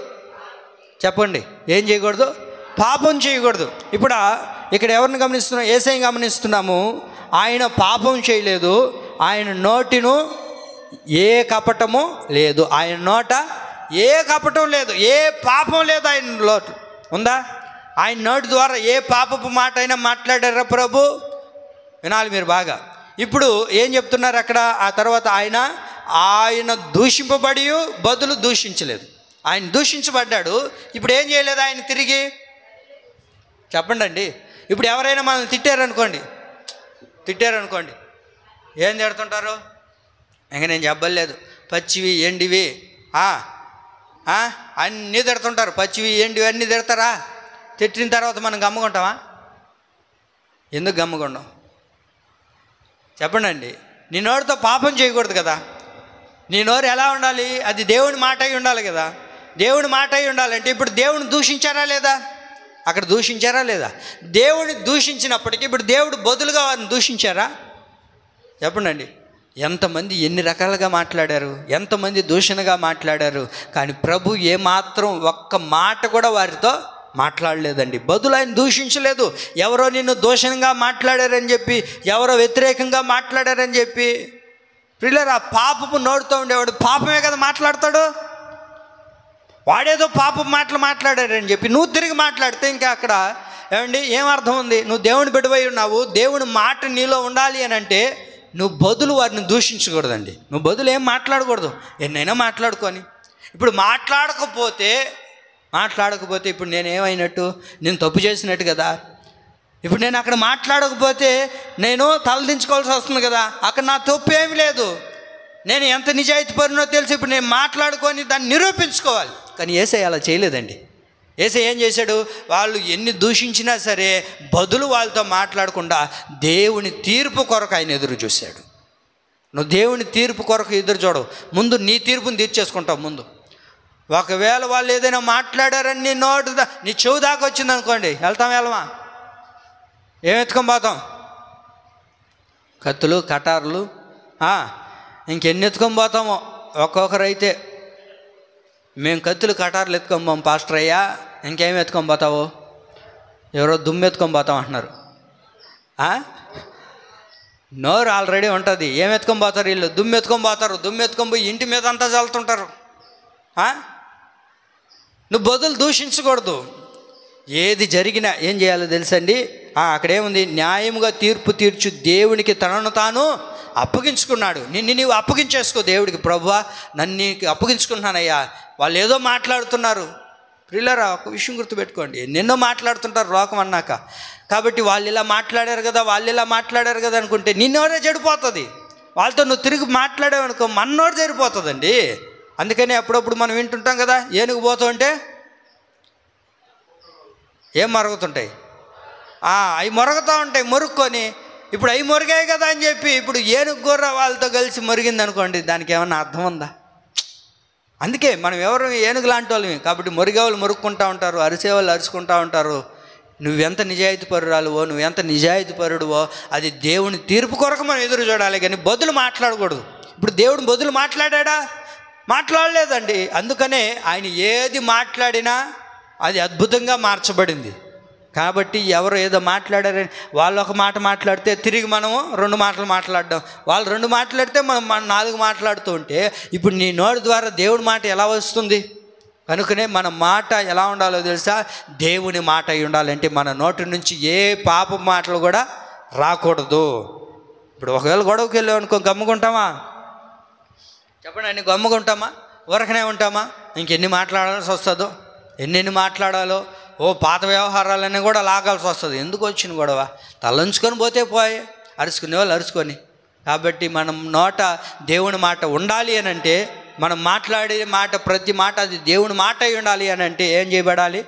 చెప్పండి, ఏం చేయకూడదు? పాపం చేయకూడదు. ఇప్పుడు ఇక్కడ ఎవరిని గమనిస్తున్నాం? యేసయ్యని గమనిస్తున్నాము. ఆయన పాపం చేయలేదు, ఆయన నోటిను ఏ కపటము లేదు, ఆయన నోట ఏ కపటం లేదు, ఏ పాపం లేదు. ఆయన నోటు ఉందా? ఆయన నోటి ద్వారా ఏ పాపపు మాట అయినా మాట్లాడారా ప్రభు? వినాలి మీరు బాగా. ఇప్పుడు ఏం చెప్తున్నారు అక్కడ? ఆ తర్వాత ఆయన దూషింపబడి బదులు దూషించలేదు. ఆయన దూషించబడ్డాడు, ఇప్పుడు ఏం చేయలేదు ఆయన తిరిగి. చెప్పండి అండి. ఇప్పుడు ఎవరైనా మనల్ని తిట్టారనుకోండి ఏం తిడుతుంటారు? ఇంకా నేను చెప్పలేదు, పచ్చివి ఎండివి అన్నీ తిడుతుంటారు. పచ్చివి ఎండివి అన్నీ తిడతారా? తిట్టిన తర్వాత మనం గమ్ముకుంటామా? ఎందుకు గమ్ముకుంటాం? చెప్పండి. నీ నోటితో పాపం చేయకూడదు కదా. నీ నోరు ఎలా ఉండాలి? అది దేవుని మాట అయి ఉండాలి కదా. దేవుని మాట అయి ఉండాలంటే ఇప్పుడు దేవుని దూషించారా లేదా? అక్కడ దూషించారా లేదా? దేవుని దూషించినప్పటికీ ఇప్పుడు దేవుడు బదులుగా వారిని దూషించారా? చెప్పండి. ఎంతమంది ఎన్ని రకాలుగా మాట్లాడారు, ఎంతమంది దూషణగా మాట్లాడారు, కానీ ప్రభు ఏమాత్రం ఒక్క మాట కూడా వారితో మాట్లాడలేదండి. బదులు ఆయన దూషించలేదు. ఎవరో నిన్ను దూషణగా మాట్లాడారని చెప్పి, ఎవరో వ్యతిరేకంగా మాట్లాడారని చెప్పి, పిల్లరా పాపపు నోడుతూ ఉండేవాడు పాపమే కదా మాట్లాడతాడు. వాడేదో పాపపు మాటలు మాట్లాడారని చెప్పి నువ్వు తిరిగి మాట్లాడితే ఇంకా అక్కడ ఏం అర్థం ఉంది? నువ్వు దేవుని బిడ్డవై ఉన్నావు, దేవుని మాట నీలో ఉండాలి అని అంటే నువ్వు బదులు వారిని దూషించకూడదండి. నువ్వు బదులు ఏం మాట్లాడకూడదు, ఎన్నైనా మాట్లాడుకొని. ఇప్పుడు మాట్లాడకపోతే ఇప్పుడు నేనేమైనట్టు? నేను తప్పు చేసినట్టు కదా. ఇప్పుడు నేను అక్కడ మాట్లాడకపోతే నేను తలదించుకోవాల్సి వస్తుంది కదా. అక్కడ నా తప్పు ఏమి లేదు. నేను ఎంత నిజాయితీ పడినో తెలిసి ఇప్పుడు నేను మాట్లాడుకొని దాన్ని నిరూపించుకోవాలి. కానీ యేసయ్య అలా చేయలేదండి. యేసయ్య ఏం చేశాడు? వాళ్ళు ఎన్ని దూషించినా సరే బదులు వాళ్ళతో మాట్లాడకుండా దేవుని తీర్పు కొరకు ఆయన ఎదురు చూశాడు. నువ్వు దేవుని తీర్పు కొరకు ఎదురు చూడవు, ముందు నీ తీర్పుని తీర్చేసుకుంటావు ముందు. ఒకవేళ వాళ్ళు ఏదైనా మాట్లాడారని నీ చెవు దాకా వచ్చింది అనుకోండి, వెళ్ళమా? ఏం ఎత్తుకొని పోతాం? కత్తులు, కటార్లు, ఇంకెన్ని ఎత్తుకొని పోతామో. ఒక్కొక్కరైతే మేము కత్తులు, కటార్లు ఎత్తుకొని పోం పాస్టర్ అయ్యా, ఇంకేం ఎత్తుకొని పోతావు? ఎవరో దుమ్ము ఎత్తుకొని పోతాం అంటున్నారు. నోరు ఆల్రెడీ ఉంటుంది. ఏం ఎత్తుకొని పోతారు వీళ్ళు? దుమ్ము ఎత్తుకొని పోతారు. దుమ్ము ఎత్తుకొని పోయి ఇంటి మీద అంతా చల్లుతుంటారు. నువ్వు బదులు దూషించకూడదు. ఏది జరిగినా ఏం చేయాలో తెలుసండి? అక్కడేముంది? న్యాయముగా తీర్పు తీర్చు దేవునికి తనను తాను అప్పగించుకున్నాడు. నీవు అప్పగించేసుకో దేవుడికి. ప్రభువా, నన్ను నీకు అప్పగించుకుంటున్నానయ్యా. వాళ్ళు ఏదో మాట్లాడుతున్నారు. ప్రియులారా, ఒక విషయం గుర్తుపెట్టుకోండి, ఎన్నెన్నో మాట్లాడుతుంటారు లోకం అన్నాక. కాబట్టి వాళ్ళు ఇలా మాట్లాడారు కదా అనుకుంటే నిన్నోరే చెడిపోతుంది. వాళ్ళతో నువ్వు తిరిగి మాట్లాడావనుకో మన్నోడు చెడిపోతుందండి. అందుకని అప్పుడప్పుడు మనం వింటుంటాం కదా, ఏనుగు పోతూ ఉంటే ఏం మరుగుతుంటాయి? అవి మొరుగుతూ ఉంటాయి. మొరుక్కొని ఇప్పుడు అవి మొరిగాయి కదా అని చెప్పి ఇప్పుడు ఏనుగు గొర్రె వాళ్ళతో కలిసి మొరిగింది అనుకోండి, దానికి ఏమన్నా అర్థం ఉందా? అందుకే మనం ఎవరు ఏనుగు లాంటి వాళ్ళమి. కాబట్టి మొరిగేవాళ్ళు మొరుక్కుంటూ ఉంటారు, అరిసేవాళ్ళు అరుచుకుంటూ ఉంటారు. నువ్వెంత నిజాయితీ పరురాలువో, నువ్వెంత నిజాయితీ పరుడువో అది దేవుని తీర్పు కొరకు మనం ఎదురు చూడాలి, కానీ బదులు మాట్లాడకూడదు. ఇప్పుడు దేవుడు బదులు మాట్లాడా? మాట్లాడలేదండి. అందుకనే ఆయన ఏది మాట్లాడినా అది అద్భుతంగా మార్చబడింది. కాబట్టి ఎవరు ఏదో మాట్లాడారని వాళ్ళు ఒక మాట మాట్లాడితే తిరిగి మనము 2 మాటలు మాట్లాడడం, వాళ్ళు 2 మాట్లాడితే మనం 4 మాట్లాడుతూ ఉంటే ఇప్పుడు నీ నోటి ద్వారా దేవుడి మాట ఎలా వస్తుంది? కనుకనే మన మాట ఎలా ఉండాలో తెలుసా? దేవుని మాట అయి ఉండాలంటే మన నోటి నుంచి ఏ పాప మాటలు కూడా రాకూడదు. ఇప్పుడు ఒకవేళ గొడవకి వెళ్ళావు అనుకో, గమ్ముకుంటామా? చెప్పండి, అన్ని గమ్ముకుంటామా? ఊరకనే ఉంటామా? ఇంకెన్ని మాట్లాడాల్సి వస్తుందో, ఎన్నెన్ని మాట్లాడాలో. పాత వ్యవహారాలన్నీ కూడా లాగాల్సి వస్తుంది. ఎందుకు వచ్చిన గొడవ? తలంచుకొని పోతే పోయే, అరుచుకునే వాళ్ళు అరుచుకొని. కాబట్టి మనం నోట దేవుని మాట ఉండాలి అని అంటే, మనం మాట్లాడే మాట ప్రతి మాట అది దేవుని మాట అయి ఉండాలి అని అంటే ఏం చేయబడాలి?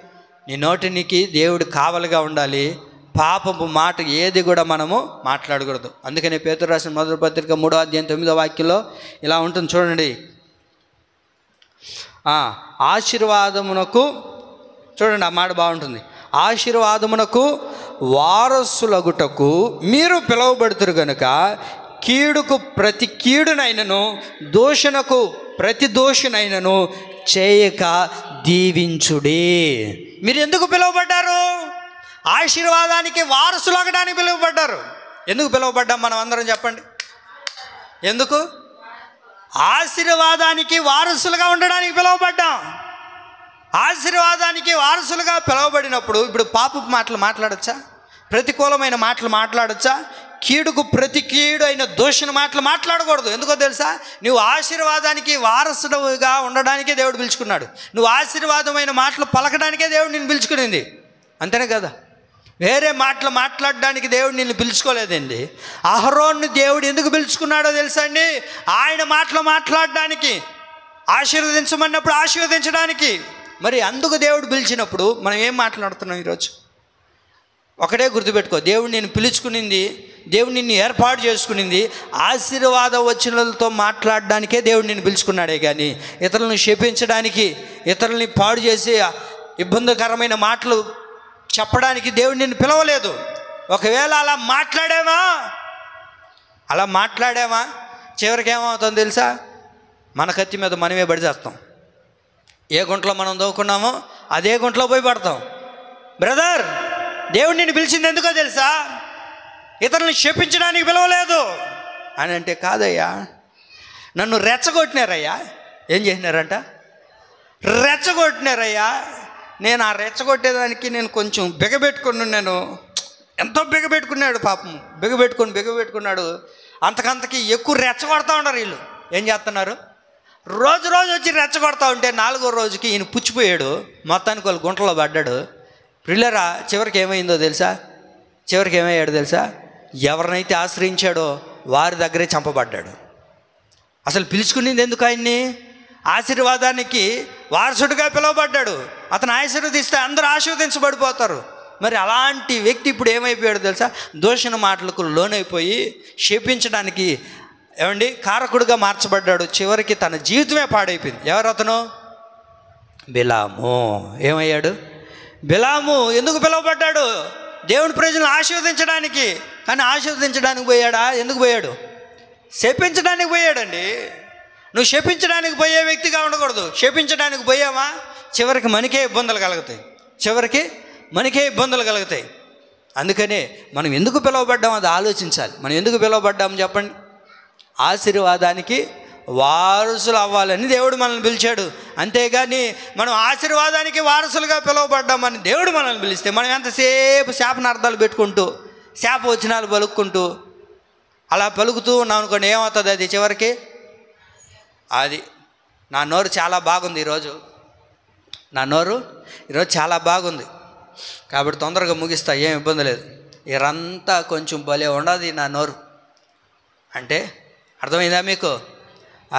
నీ నోటికి దేవుడు కావలిగా ఉండాలి. పాపపు మాట ఏది కూడా మనము మాట్లాడకూడదు. అందుకని పేతురు రాసిన మొదటి పత్రిక 3వ అధ్యాయం 9వ వాక్యంలో ఇలా ఉంటుంది చూడండి. ఆశీర్వాదమునకు, చూడండి ఆ మాట బాగుంటుంది. ఆశీర్వాదమునకు వారసులగుటకు మీరు పిలువబడుతురు గనుక కీడుకు ప్రతి కీడునైనను దోషణకు ప్రతి దోషునైనను చేయక దీవించుడి. మీరు ఎందుకు పిలువబడ్డారు? ఆశీర్వాదానికి వారసులగడానికి పిలువబడ్డారు. ఎందుకు పిలువబడ్డాం మనం అందరం చెప్పండి? ఎందుకు? ఆశీర్వాదానికి వారసులుగా ఉండడానికి పిలువబడ్డాం. ఆశీర్వాదానికి వారసులుగా పిలువబడినప్పుడు ఇప్పుడు పాపపు మాటలు మాట్లాడచ్చా? ప్రతికూలమైన మాటలు మాట్లాడచ్చా? కీడుకు ప్రతి కీడు అయిన దూషణ మాటలు మాట్లాడకూడదు. ఎందుకో తెలుసా? నువ్వు ఆశీర్వాదానికి వారసుడుగా ఉండడానికే దేవుడు పిలుచుకున్నాడు. నువ్వు ఆశీర్వాదమైన మాటలు పలకడానికే దేవుడు నిన్ను పిలుచుకునింది, అంతేనే కదా? వేరే మాటలు మాట్లాడడానికి దేవుడు నిన్ను పిలుచుకోలేదండి. అహరోన్ను దేవుడు ఎందుకు పిలుచుకున్నాడో తెలుసా అండి? ఆయన మాటలు మాట్లాడడానికి, ఆశీర్వదించమన్నప్పుడు ఆశీర్వదించడానికి. మరి అందుకు దేవుడు పిలిచినప్పుడు మనం ఏం మాట్లాడుతున్నాం ఈరోజు? ఒకటే గుర్తుపెట్టుకో, దేవుడు నేను పిలుచుకునింది దేవుడు నిన్ను ఏర్పాటు చేసుకునింది ఆశీర్వాద వచనాలతో మాట్లాడడానికే దేవుడు నిన్ను పిలుచుకున్నాడే కానీ ఇతరులను శపించడానికి, ఇతరులని పాడు చేసి ఇబ్బందికరమైన మాటలు చెప్పడానికి దేవుడు నిన్ను పిలవలేదు. ఒకవేళ అలా మాట్లాడామా చివరికి ఏమవుతుందో తెలుసా? మన కత్తి మీద మనమే పడి చేస్తాం. ఏ గుంటలో మనం దవ్వుకున్నామో అదే గుంటలో పోయి పడతాం. బ్రదర్, దేవుడు నిన్ను పిలిచింది ఎందుకో తెలుసా? ఇతరులను శపించడానికి పిలవలేదు అని అంటే, కాదయ్యా నన్ను రెచ్చగొట్టినారయ్యా. ఏం చేసినారంట? రెచ్చగొట్టినారయ్యా. నేను ఆ రెచ్చగొట్టేదానికి నేను కొంచెం బిగబెట్టుకున్నాను. ఎంతో బిగబెట్టుకున్నాడు పాపం. బిగబెట్టుకున్నాడు. అంతకంతకి ఎక్కువ రెచ్చగొడతా ఉన్నారు వీళ్ళు. ఏం చేస్తున్నారు? రోజు వచ్చి రెచ్చగొడతా ఉంటే 4వ రోజుకి ఈయన పుచ్చిపోయాడు. మొత్తానికి వాళ్ళు గుంటలో పడ్డాడు. పిల్లరా, చివరికి ఏమైందో తెలుసా? ఎవరినైతే ఆశ్రయించాడో వారి దగ్గరే చంపబడ్డాడు. అసలు పిలుచుకునేది ఎందుకు? ఆయన్ని ఆశీర్వాదానికి వారసుడిగా పిలువబడ్డాడు. అతను ఆశీర్వదిస్తే అందరూ ఆశీర్వదించబడిపోతారు. మరి అలాంటి వ్యక్తి ఇప్పుడు ఏమైపోయాడు తెలుసా? దూషణ మాటలకు లోనైపోయి శపించడానికి కారకుడిగా మార్చబడ్డాడు. చివరికి తన జీవితమే పాడైపోయింది. ఎవరు అతను? బిలాము. ఏమయ్యాడు? బిలాము ఎందుకు పిలువబడ్డాడు? దేవుని ప్రజలను ఆశీర్వదించడానికి. కానీ ఆశీర్వదించడానికి పోయాడా? ఎందుకు పోయాడు? శపించడానికి పోయాడండి. నువ్వు శపించడానికి పోయే వ్యక్తిగా ఉండకూడదు. శపించడానికి పోయామా చివరికి మనకే ఇబ్బందులు కలుగుతాయి. అందుకనే మనం ఎందుకు పిలువబడ్డాం అది ఆలోచించాలి. మనం ఎందుకు పిలువబడ్డాం చెప్పండి? ఆశీర్వాదానికి వారసులు అవ్వాలని దేవుడు మనల్ని పిలిచాడు. అంతేగాని మనం ఆశీర్వాదానికి వారసులుగా పిలువబడ్డామని దేవుడు మనల్ని పిలిస్తే మనం ఎంతసేపు శాపనార్థాలు పెట్టుకుంటూ శాప వచనాలు పలుక్కుంటూ అలా పలుకుతూ ఉన్నాం అనుకోండి, ఏమవుతుంది? అది చివరికి నా నోరు చాలా బాగుంది ఈరోజు చాలా బాగుంది కాబట్టి తొందరగా ముగిస్తా, ఏం ఇబ్బంది లేదు. ఇరంతా కొంచెం భలే ఉండదు నా నోరు అంటే అర్థమైందా మీకు?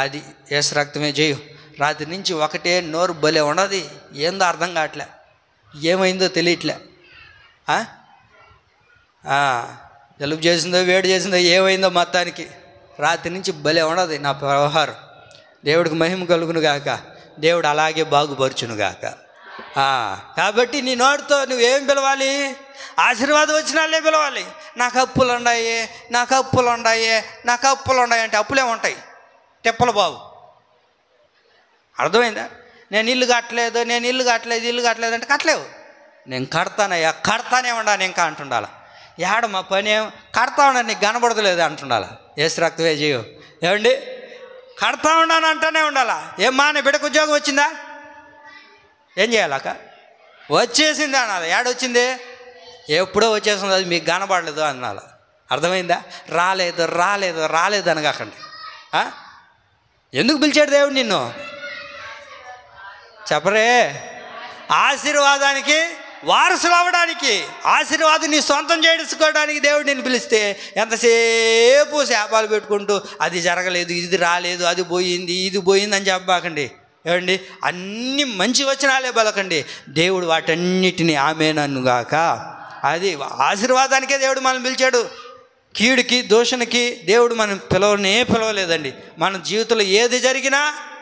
అది యేసు రక్తమే జయు. రాత్రి నుంచి ఒకటే నోరు భలే ఉండదు. ఏందో అర్థం కావట్లే, ఏమైందో తెలియట్లే. జలుబు చేసిందో వేడి చేసిందో ఏమైందో మొత్తానికి రాత్రి నుంచి భలే ఉండదు నా వ్యవహారం. దేవుడికి మహిమ కలుగును గాక, దేవుడు అలాగే బాగుపరచునుగాక. కాబట్టి నీ నోటితో నువ్వేం పిలవాలి? ఆశీర్వాదం వచనాలే పిలవాలి. నాకు అప్పులు ఉన్నాయి అంటే అప్పులే ఉంటాయి, తిప్పలు బాబు. అర్థమైందా? నేను ఇల్లు కట్టలేదు అంటే కట్టలేవు. నేను కడతానే ఉండాలి ఇంకా అంటుండాల. ఏడ మా పని ఏం కడతా ఉండాలి, నీకు కనబడతలేదు అంటుండాల. యేసు రక్తమే జయు. ఏమండి, కడతా ఉన్నాను అంటూనే ఉండాలా. ఏమ్మా నీ బిడ్డకు ఉద్యోగం వచ్చిందా? ఏం చేయాలక్క? వచ్చేసింది అనాలి. ఏడొచ్చింది? ఎప్పుడో వచ్చేసింది, అది మీకు కనబడలేదు అనాలి. అర్థమైందా? రాలేదు అనగాకండి. ఎందుకు పిలిచాడు దేవుడు నిన్ను? చెప్పరే. ఆశీర్వాదానికి వారసులు అవ్వడానికి, ఆశీర్వాదం నీ సొంతం చేసుకోవడానికి దేవుడు నిన్ను పిలిస్తే ఎంతసేపు శాపాలు పెట్టుకుంటూ అది జరగలేదు, ఇది రాలేదు, అది పోయింది, ఇది పోయింది అని చెప్పబాకండి. ఏమండి, అన్ని మంచి వచనాలే పలకండి. దేవుడు వాటన్నిటిని ఆమేననుగాక. అది ఆశీర్వాదానికే దేవుడు మనల్ని పిలిచాడు. కీడుకి దూషణకి దేవుడు మనం పిలవలేదండి. మన జీవితంలో ఏది జరిగినా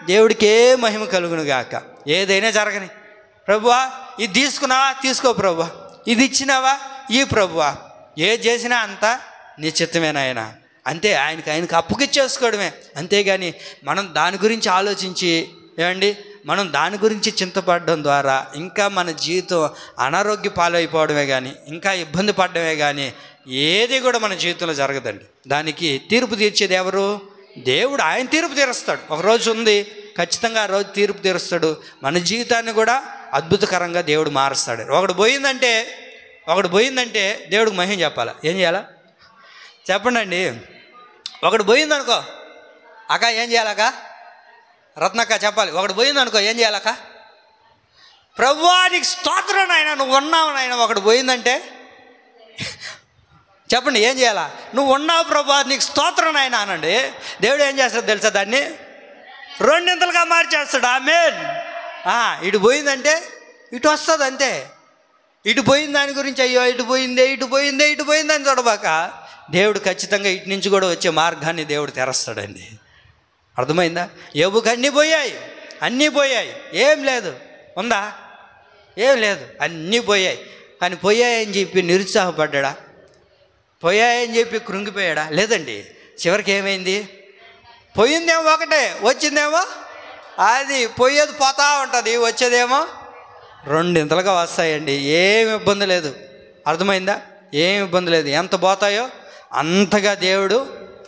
దేవుడికే మహిమ కలుగును గాక. ఏదైనా జరగని, ప్రభువా ఇది తీసుకున్నావా, తీసుకో ప్రభువా, ఇది ఇచ్చినావా, ఈ ప్రభువా, ఏది చేసినా అంతా నీ చిత్తమేనాయన. అంతే, ఆయనకి అప్పుకిచ్చేసుకోవడమే. అంతేగాని మనం దాని గురించి ఆలోచించి మనం దాని గురించి చింతపడడం ద్వారా ఇంకా మన జీవితం అనారోగ్య పాలైపోవడమే కానీ, ఇంకా ఇబ్బంది పడడమే కానీ ఏది కూడా మన జీవితంలో జరగదండి. దానికి తీర్పు తీర్చేది ఎవరు? దేవుడు. ఆయన తీర్పు తీరుస్తాడు. ఒకరోజు ఉంది, ఖచ్చితంగా ఆ రోజు తీర్పు తీరుస్తాడు. మన జీవితాన్ని కూడా అద్భుతకరంగా దేవుడు మారుస్తాడు. ఒకడు పోయిందంటే దేవుడికి మహిమ చెప్పాలా? ఏం చేయాలా చెప్పండి అండి. ఒకడు పోయిందనుకో అక్క, ఏం చేయాలక్క? రత్నక్క చెప్పాలి. ఒకడు పోయిందనుకో ఏం చేయాలక్క? ప్రభువా నీకు స్తోత్రం నాయన, నువ్వు ఉన్నావు నాయన. ఒకడు పోయిందంటే చెప్పండి ఏం చేయాలా? నువ్వు ఉన్నావు ప్రభువా, నీకు స్తోత్రం నాయన అనండి. దేవుడు ఏం చేస్తాడు తెలుసా? దాన్ని రెండింతలుగా మార్చేస్తాడు. ఆమేన్. ఇటు పోయిందంటే ఇటు వస్తుంది అంతే. ఇటు పోయిన దాని గురించి అయ్యో ఇటు పోయిందే అని చూడబాక దేవుడు ఖచ్చితంగా ఇటు నుంచి కూడా వచ్చే మార్గాన్ని దేవుడు తెరస్తాడండి. అర్థమైందా? యోబుకి అన్నీ పోయాయి, ఏం లేదు. ఉందా? ఏం లేదు, అన్నీ పోయాయి. కానీ పోయాయని చెప్పి నిరుత్సాహపడ్డా? పోయాయని చెప్పి కృంగిపోయాడా? లేదండి. చివరికి ఏమైంది? పోయిందేమో ఒకటే, వచ్చిందేమో అది. పోయేది పోతా ఉంటుంది, వచ్చేదేమో రెండింతలుగా వస్తాయండి. ఏమి ఇబ్బంది లేదు. అర్థమైందా? ఏమి ఇబ్బంది లేదు. ఎంత పోతాయో అంతగా దేవుడు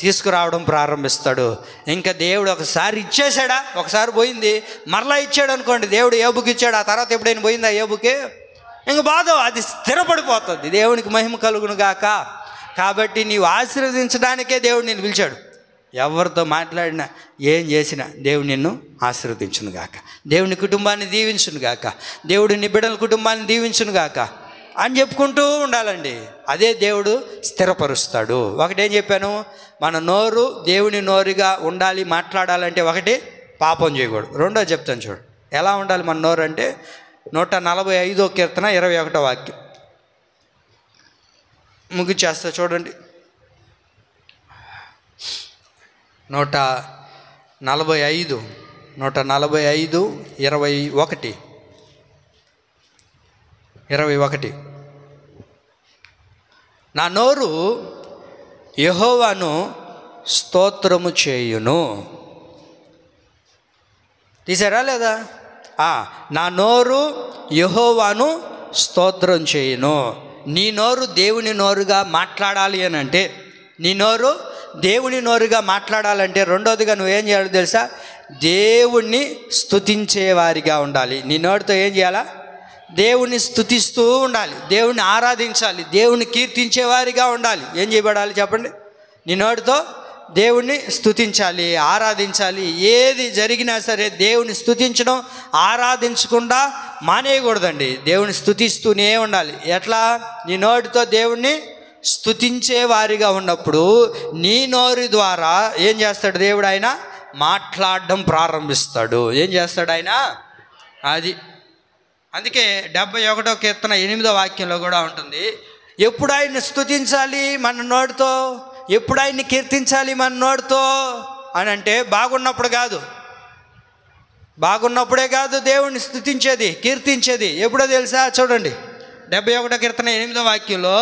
తీసుకురావడం ప్రారంభిస్తాడు. ఇంకా దేవుడు ఒకసారి ఇచ్చేసాడా, ఒకసారి పోయింది మరలా ఇచ్చాడు అనుకోండి. దేవుడు యోబుకి ఇచ్చాడు, ఆ తర్వాత ఎప్పుడైనా పోయిందా యోబుకి? ఇంక బాధ, అది స్థిరపడిపోతుంది. దేవునికి మహిమ కలుగును గాక. కాబట్టి నీవు ఆశీర్వదించడానికే దేవుడు నిన్ను పిలిచాడు. ఎవరితో మాట్లాడినా ఏం చేసినా దేవుడు నిన్ను ఆశీర్వదించును గాక, దేవుని కుటుంబాన్ని దీవించును గాక, దేవుడు నీ బిడ్డల కుటుంబాన్ని దీవించును గాక అని చెప్పుకుంటూ ఉండాలండి. అదే దేవుడు స్థిరపరుస్తాడు. ఒకటేం చెప్పాను, మన నోరు దేవుని నోరుగా ఉండాలి. మాట్లాడాలంటే ఒకటి, పాపం చేయకూడదు. రెండో చెప్తాను చూడు ఎలా ఉండాలి మన నోరు అంటే. 145వ కీర్తన 21వ వాక్యం ముగిచేస్తా చూడండి. 145 21. నా నోరు యెహోవాను స్తోత్రము చేయును. తీసారా లేదా? నా నోరు యెహోవాను స్తోత్రం చేయును. నీ నోరు దేవుని నోరుగా మాట్లాడాలి అని అంటే, నీ నోరు దేవుని నోరుగా మాట్లాడాలంటే రెండోదిగా నువ్వేం చేయాలో తెలుసా? దేవుణ్ణి స్తుతించేవారిగా ఉండాలి. నీ నోటితో ఏం చేయాలా? దేవుణ్ణి స్తుతిస్తూ ఉండాలి, దేవుణ్ణి ఆరాధించాలి, దేవుణ్ణి కీర్తించేవారిగా ఉండాలి. ఏం చేయబడాలి చెప్పండి? నీ నోటితో దేవుణ్ణి స్తుతించాలి, ఆరాధించాలి. ఏది జరిగినా సరే దేవుని స్తుతించడం, ఆరాధించకుండా మానేయకూడదండి. దేవుని స్తుతిస్తూనే ఉండాలి. ఎట్లా? నీ నోటితో దేవుణ్ణి స్తుతించే వారిగా ఉన్నప్పుడు నీ నోరు ద్వారా ఏం చేస్తాడు దేవుడు? ఆయన మాట్లాడడం ప్రారంభిస్తాడు. ఏం చేస్తాడు ఆయన? అది అందుకే 71వ కీర్తన 8వ వాక్యంలో కూడా ఉంటుంది, ఎప్పుడు ఆయన్ని స్తుతించాలి మన నోటితో, ఎప్పుడు ఆయన్ని కీర్తించాలి మన నోటితో అని అంటే బాగున్నప్పుడు కాదు. బాగున్నప్పుడే కాదు దేవుణ్ణి స్తుతించేది, కీర్తించేది. ఎప్పుడో తెలుసా? చూడండి 71వ కీర్తన 8వ వాక్యంలో,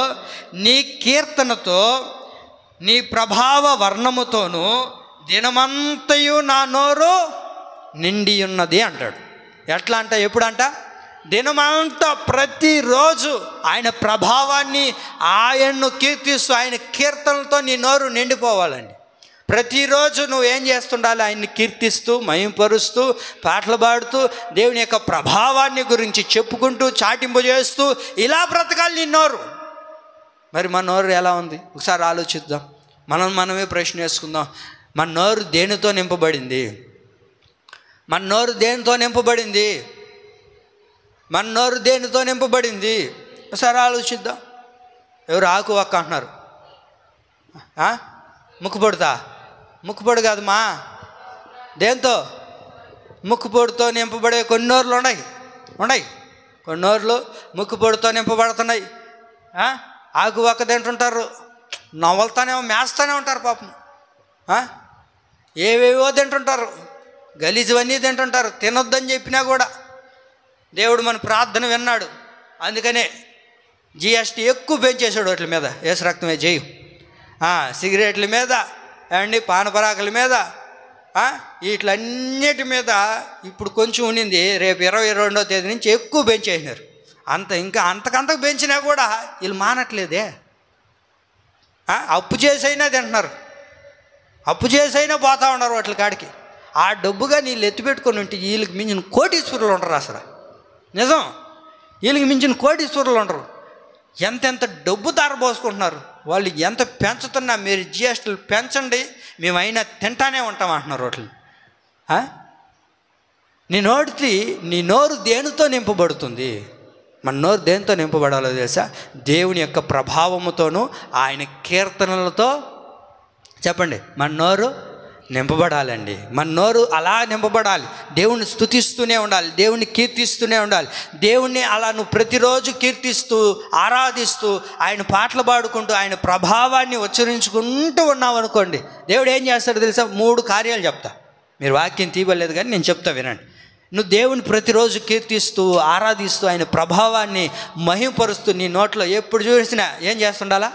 నీ కీర్తనతో నీ ప్రభావ వర్ణముతోనూ దినమంతయు నా నోరు నిండి ఉన్నది అంటాడు. ఎట్లా అంట? ఎప్పుడంట? దినమంతా ప్రతిరోజు ఆయన ప్రభావాన్ని, ఆయన్ను కీర్తిస్తూ, ఆయన కీర్తనలతో నీ నోరు నిండిపోవాలండి. ప్రతిరోజు నువ్వేం చేస్తుండాలి? ఆయన్ని కీర్తిస్తూ, మహింపరుస్తూ, పాటలు పాడుతూ, దేవుని యొక్క ప్రభావాన్ని గురించి చెప్పుకుంటూ, చాటింపు చేస్తూ ఇలా బ్రతకాలి నీ నోరు. మరి మన నోరు ఎలా ఉంది? ఒకసారి ఆలోచిద్దాం. మనమే ప్రశ్న వేసుకుందాం. మన నోరు దేనితో నింపబడింది? మన నోరు దేనితో నింపబడింది? మన నోరు దేనితో నింపబడింది? ఒకసారి ఆలోచిద్దాం. ఎవరు ఆకు ఒక్క అంటున్నారు? ముక్కుపొడుతా? ముక్కుపొడు కాదమ్మా. దేంతో? ముక్కుపొడితో నింపబడే కొన్ని నోర్లు ఉన్నాయి. కొన్ని నోర్లు ముక్కుపొడితో నింపబడుతున్నాయి. ఆకు ఒక్క తింటుంటారు, నవ్వులుతానేమో, మేస్తానే ఉంటారు పాపం. ఏవేవో తింటుంటారు, గలీజువన్నీ తింటుంటారు. తినొద్దని చెప్పినా కూడా దేవుడు మన ప్రార్థన విన్నాడు. అందుకనే GST ఎక్కువ పెంచేసాడు వాటి మీద. ఏసు రక్తమే జయం. సిగరెట్ల మీద అండి, పానపరాకుల మీద, వీటిలన్నిటి మీద ఇప్పుడు కొంచెం ఉండింది. రేపు 22వ తేదీ నుంచి ఎక్కువ పెంచేసినారు. ఇంకా అంతకంతకు పెంచినా కూడా వీళ్ళు మానట్లేదే. అప్పు చేసైనా తింటున్నారు, అప్పు చేసైనా పోతా ఉన్నారు వాటి కాడికి. ఆ డబ్బుగా నీళ్ళు ఎత్తిపెట్టుకొని ఉంటే వీళ్ళకి మించిన కోటీశ్వరులు ఉండరు. అసలు నిజం, వీళ్ళకి మించిన కోటీశ్వరులు ఉండరు. ఎంతెంత డబ్బు దారబోసుకుంటున్నారు వాళ్ళు. ఎంత పెంచుతున్నా మీరు GSTలు పెంచండి, మేమైనా తింటానే ఉంటాం అంటున్నారు వాటిని. నీ నోరు దేనితో నింపబడుతుంది? మన నోరు దేనితో నింపబడాలో తెలుసా? దేవుని యొక్క ప్రభావముతోనూ ఆయన కీర్తనలతో. చెప్పండి, మన నోరు నింపబడాలండి. మన నోరు అలా నింపబడాలి. దేవుణ్ణి స్తుతిస్తూనే ఉండాలి, దేవుణ్ణి కీర్తిస్తూనే ఉండాలి. దేవుణ్ణి అలా నువ్వు ప్రతిరోజు కీర్తిస్తూ ఆరాధిస్తూ ఆయన పాటలు పాడుకుంటూ ఆయన ప్రభావాన్ని ఉచ్చరించుకుంటూ ఉన్నావు అనుకోండి, దేవుడు ఏం చేస్తాడో తెలుసా? 3 కార్యాలు చెప్తా. మీరు వాక్యం తీయలేదు కానీ నేను చెప్తా, వినండి. నువ్వు దేవుని ప్రతిరోజు కీర్తిస్తూ ఆరాధిస్తూ ఆయన ప్రభావాన్ని మహిమపరుస్తూ నీ నోట్లో ఎప్పుడు చూసినా ఏం చేస్తుండాలా?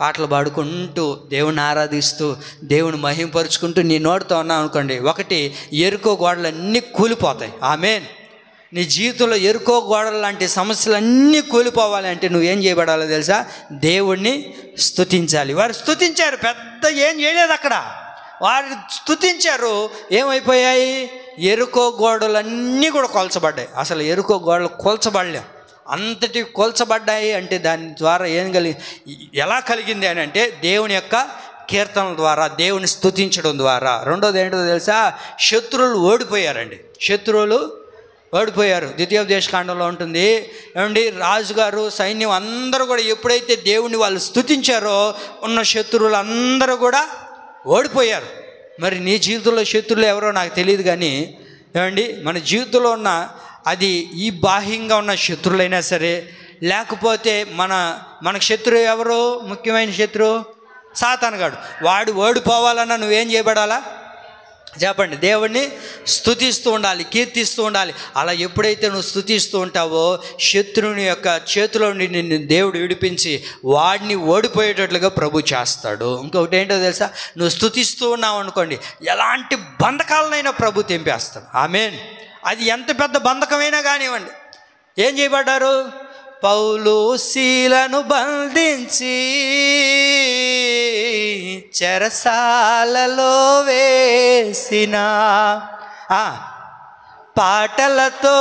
పాటలు పాడుకుంటూ దేవుని ఆరాధిస్తూ దేవుని మహిమపరుచుకుంటూ నీ నోటితో ఉన్నావు అనుకోండి, 1 ఎరుకో గోడలన్నీ కూలిపోతాయి. ఆమేన్. నీ జీవితంలో ఎరుకో గోడలు లాంటి సమస్యలన్నీ కూలిపోవాలంటే నువ్వేం చేయబడాలో తెలుసా? దేవుణ్ణి స్తుతించాలి. వారు స్తుతించారు, పెద్ద ఏం చేయలేదు అక్కడ. వారు స్తుతించారు, ఏమైపోయాయి? ఎరుకో గోడలన్నీ కూడా కొల్చబడ్డాయి. అసలు ఎరుకో గోడలు కొల్చబడలేం, అంతటి కొల్చబడ్డాయి. అంటే దాని ద్వారా ఎలా కలిగింది అని అంటే దేవుని యొక్క కీర్తనల ద్వారా, దేవుని స్తుతించడం ద్వారా. రెండోది ఏంటో తెలుసా? శత్రువులు ఓడిపోయారండి. శత్రువులు ఓడిపోయారు. ద్వితీయోపదేశకాండంలో ఉంటుంది ఏమండి, రాజుగారు సైన్యం అందరూ కూడా ఎప్పుడైతే దేవుని వాళ్ళు స్తుతించారో ఉన్న శత్రువులు అందరూ కూడా ఓడిపోయారు. మరి నీ జీవితంలో శత్రువులు ఎవరో నాకు తెలియదు కానీ ఏమండి, మన జీవితంలో ఉన్న అది ఈ బాహ్యంగా ఉన్న శత్రువులైనా సరే, లేకపోతే మనకు శత్రువు ఎవరు? ముఖ్యమైన శత్రువు సాతానుగాడు. వాడు ఓడిపోవాలన్నా నువ్వేం చేయబడాలా? చెప్పండి, దేవుణ్ణి స్తుతిస్తూ ఉండాలి, కీర్తిస్తూ ఉండాలి. అలా ఎప్పుడైతే నువ్వు స్తుతిస్తూ ఉంటావో శత్రువుని యొక్క చేతిలో నుండి నిన్ను దేవుడు విడిపించి వాడిని ఓడిపోయేటట్లుగా ప్రభు చేస్తాడు. ఇంకొకటి ఏంటో తెలుసా? నువ్వు స్తుతిస్తూ ఉన్నావు అనుకోండి, ఎలాంటి బంధకాలనైనా ప్రభు తెంపేస్తాడు. ఆమేన్. అది ఎంత పెద్ద బంధకమైనా కానివ్వండి. ఏం చేయబడ్డారు? పౌలు శీలను బంధించి చెరసాలలో వేసిన పాటలతో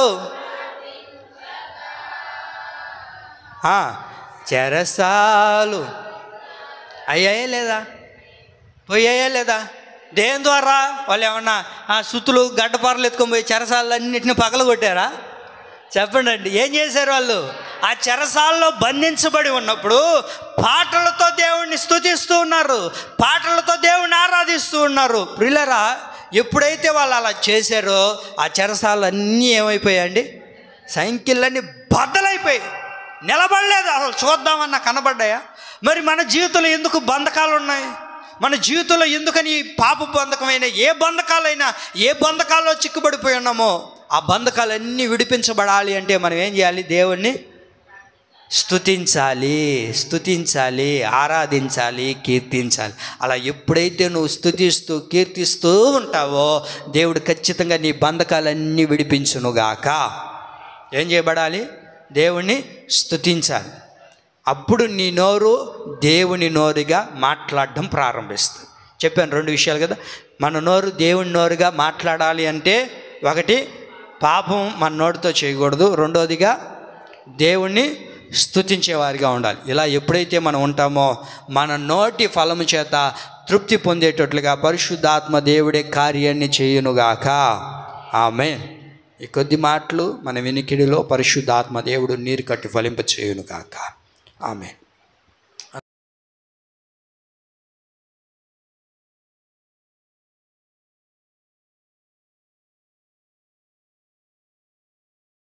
చెరసాలు అయ్యాయా లేదా? పోయాయా లేదా? దేని ద్వారా? వాళ్ళు ఏమన్నా సుతులు గడ్డపారలు ఎత్తుకొని పోయి చెరసాలన్నింటినీ పగలగొట్టారా? చెప్పండి అండి. ఏం చేశారు వాళ్ళు? ఆ చెరసాలలో బంధించబడి ఉన్నప్పుడు పాటలతో దేవుణ్ణి స్తుతిస్తూ ఉన్నారు, పాటలతో దేవుణ్ణి ఆరాధిస్తూ ఉన్నారు. ప్రియులారా, ఎప్పుడైతే వాళ్ళు అలా చేశారో ఆ చెరసాలన్నీ ఏమైపోయాయండి? సంఖ్యలన్నీ బద్దలైపోయాయి, నిలబడలేదు. అసలు చూద్దామన్నా కనబడ్డాయా? మరి మన జీవితంలో ఎందుకు బంధకాలు ఉన్నాయి? మన జీవితంలో ఎందుకని పాప బంధకమైన ఏ బంధకాలైనా, ఏ బంధకాల్లో చిక్కుబడిపోయి ఉన్నామో ఆ బంధకాలన్నీ విడిపించబడాలి అంటే మనం ఏం చేయాలి? దేవుణ్ణి స్తుతించాలి, ఆరాధించాలి, కీర్తించాలి. అలా ఎప్పుడైతే నువ్వు స్తుతిస్తూ కీర్తిస్తూ ఉంటావో దేవుడు ఖచ్చితంగా నీ బంధకాలన్నీ విడిపించునుగాక. ఏం చేయబడాలి? దేవుణ్ణి స్తుతించాలి. అప్పుడు నీ నోరు దేవుని నోరుగా మాట్లాడడం ప్రారంభిస్తుంది. చెప్పాను 2 విషయాలు కదా. మన నోరు దేవుని నోరుగా మాట్లాడాలి అంటే, 1 పాపం మన నోటితో చేయకూడదు, 2వదిగా దేవుణ్ణి స్తుతించేవారిగా ఉండాలి. ఇలా ఎప్పుడైతే మనం ఉంటామో మన నోటి ఫలము చేత తృప్తి పొందేటట్లుగా పరిశుద్ధాత్మ దేవుడే కార్యాన్ని చేయునుగాక. ఆమేన్. ఈ కొద్ది మాటలు మన వినికిడిలో పరిశుద్ధాత్మ దేవుడు నీరు కట్టి ఫలింప చేయునుగాక. ఆమేన్.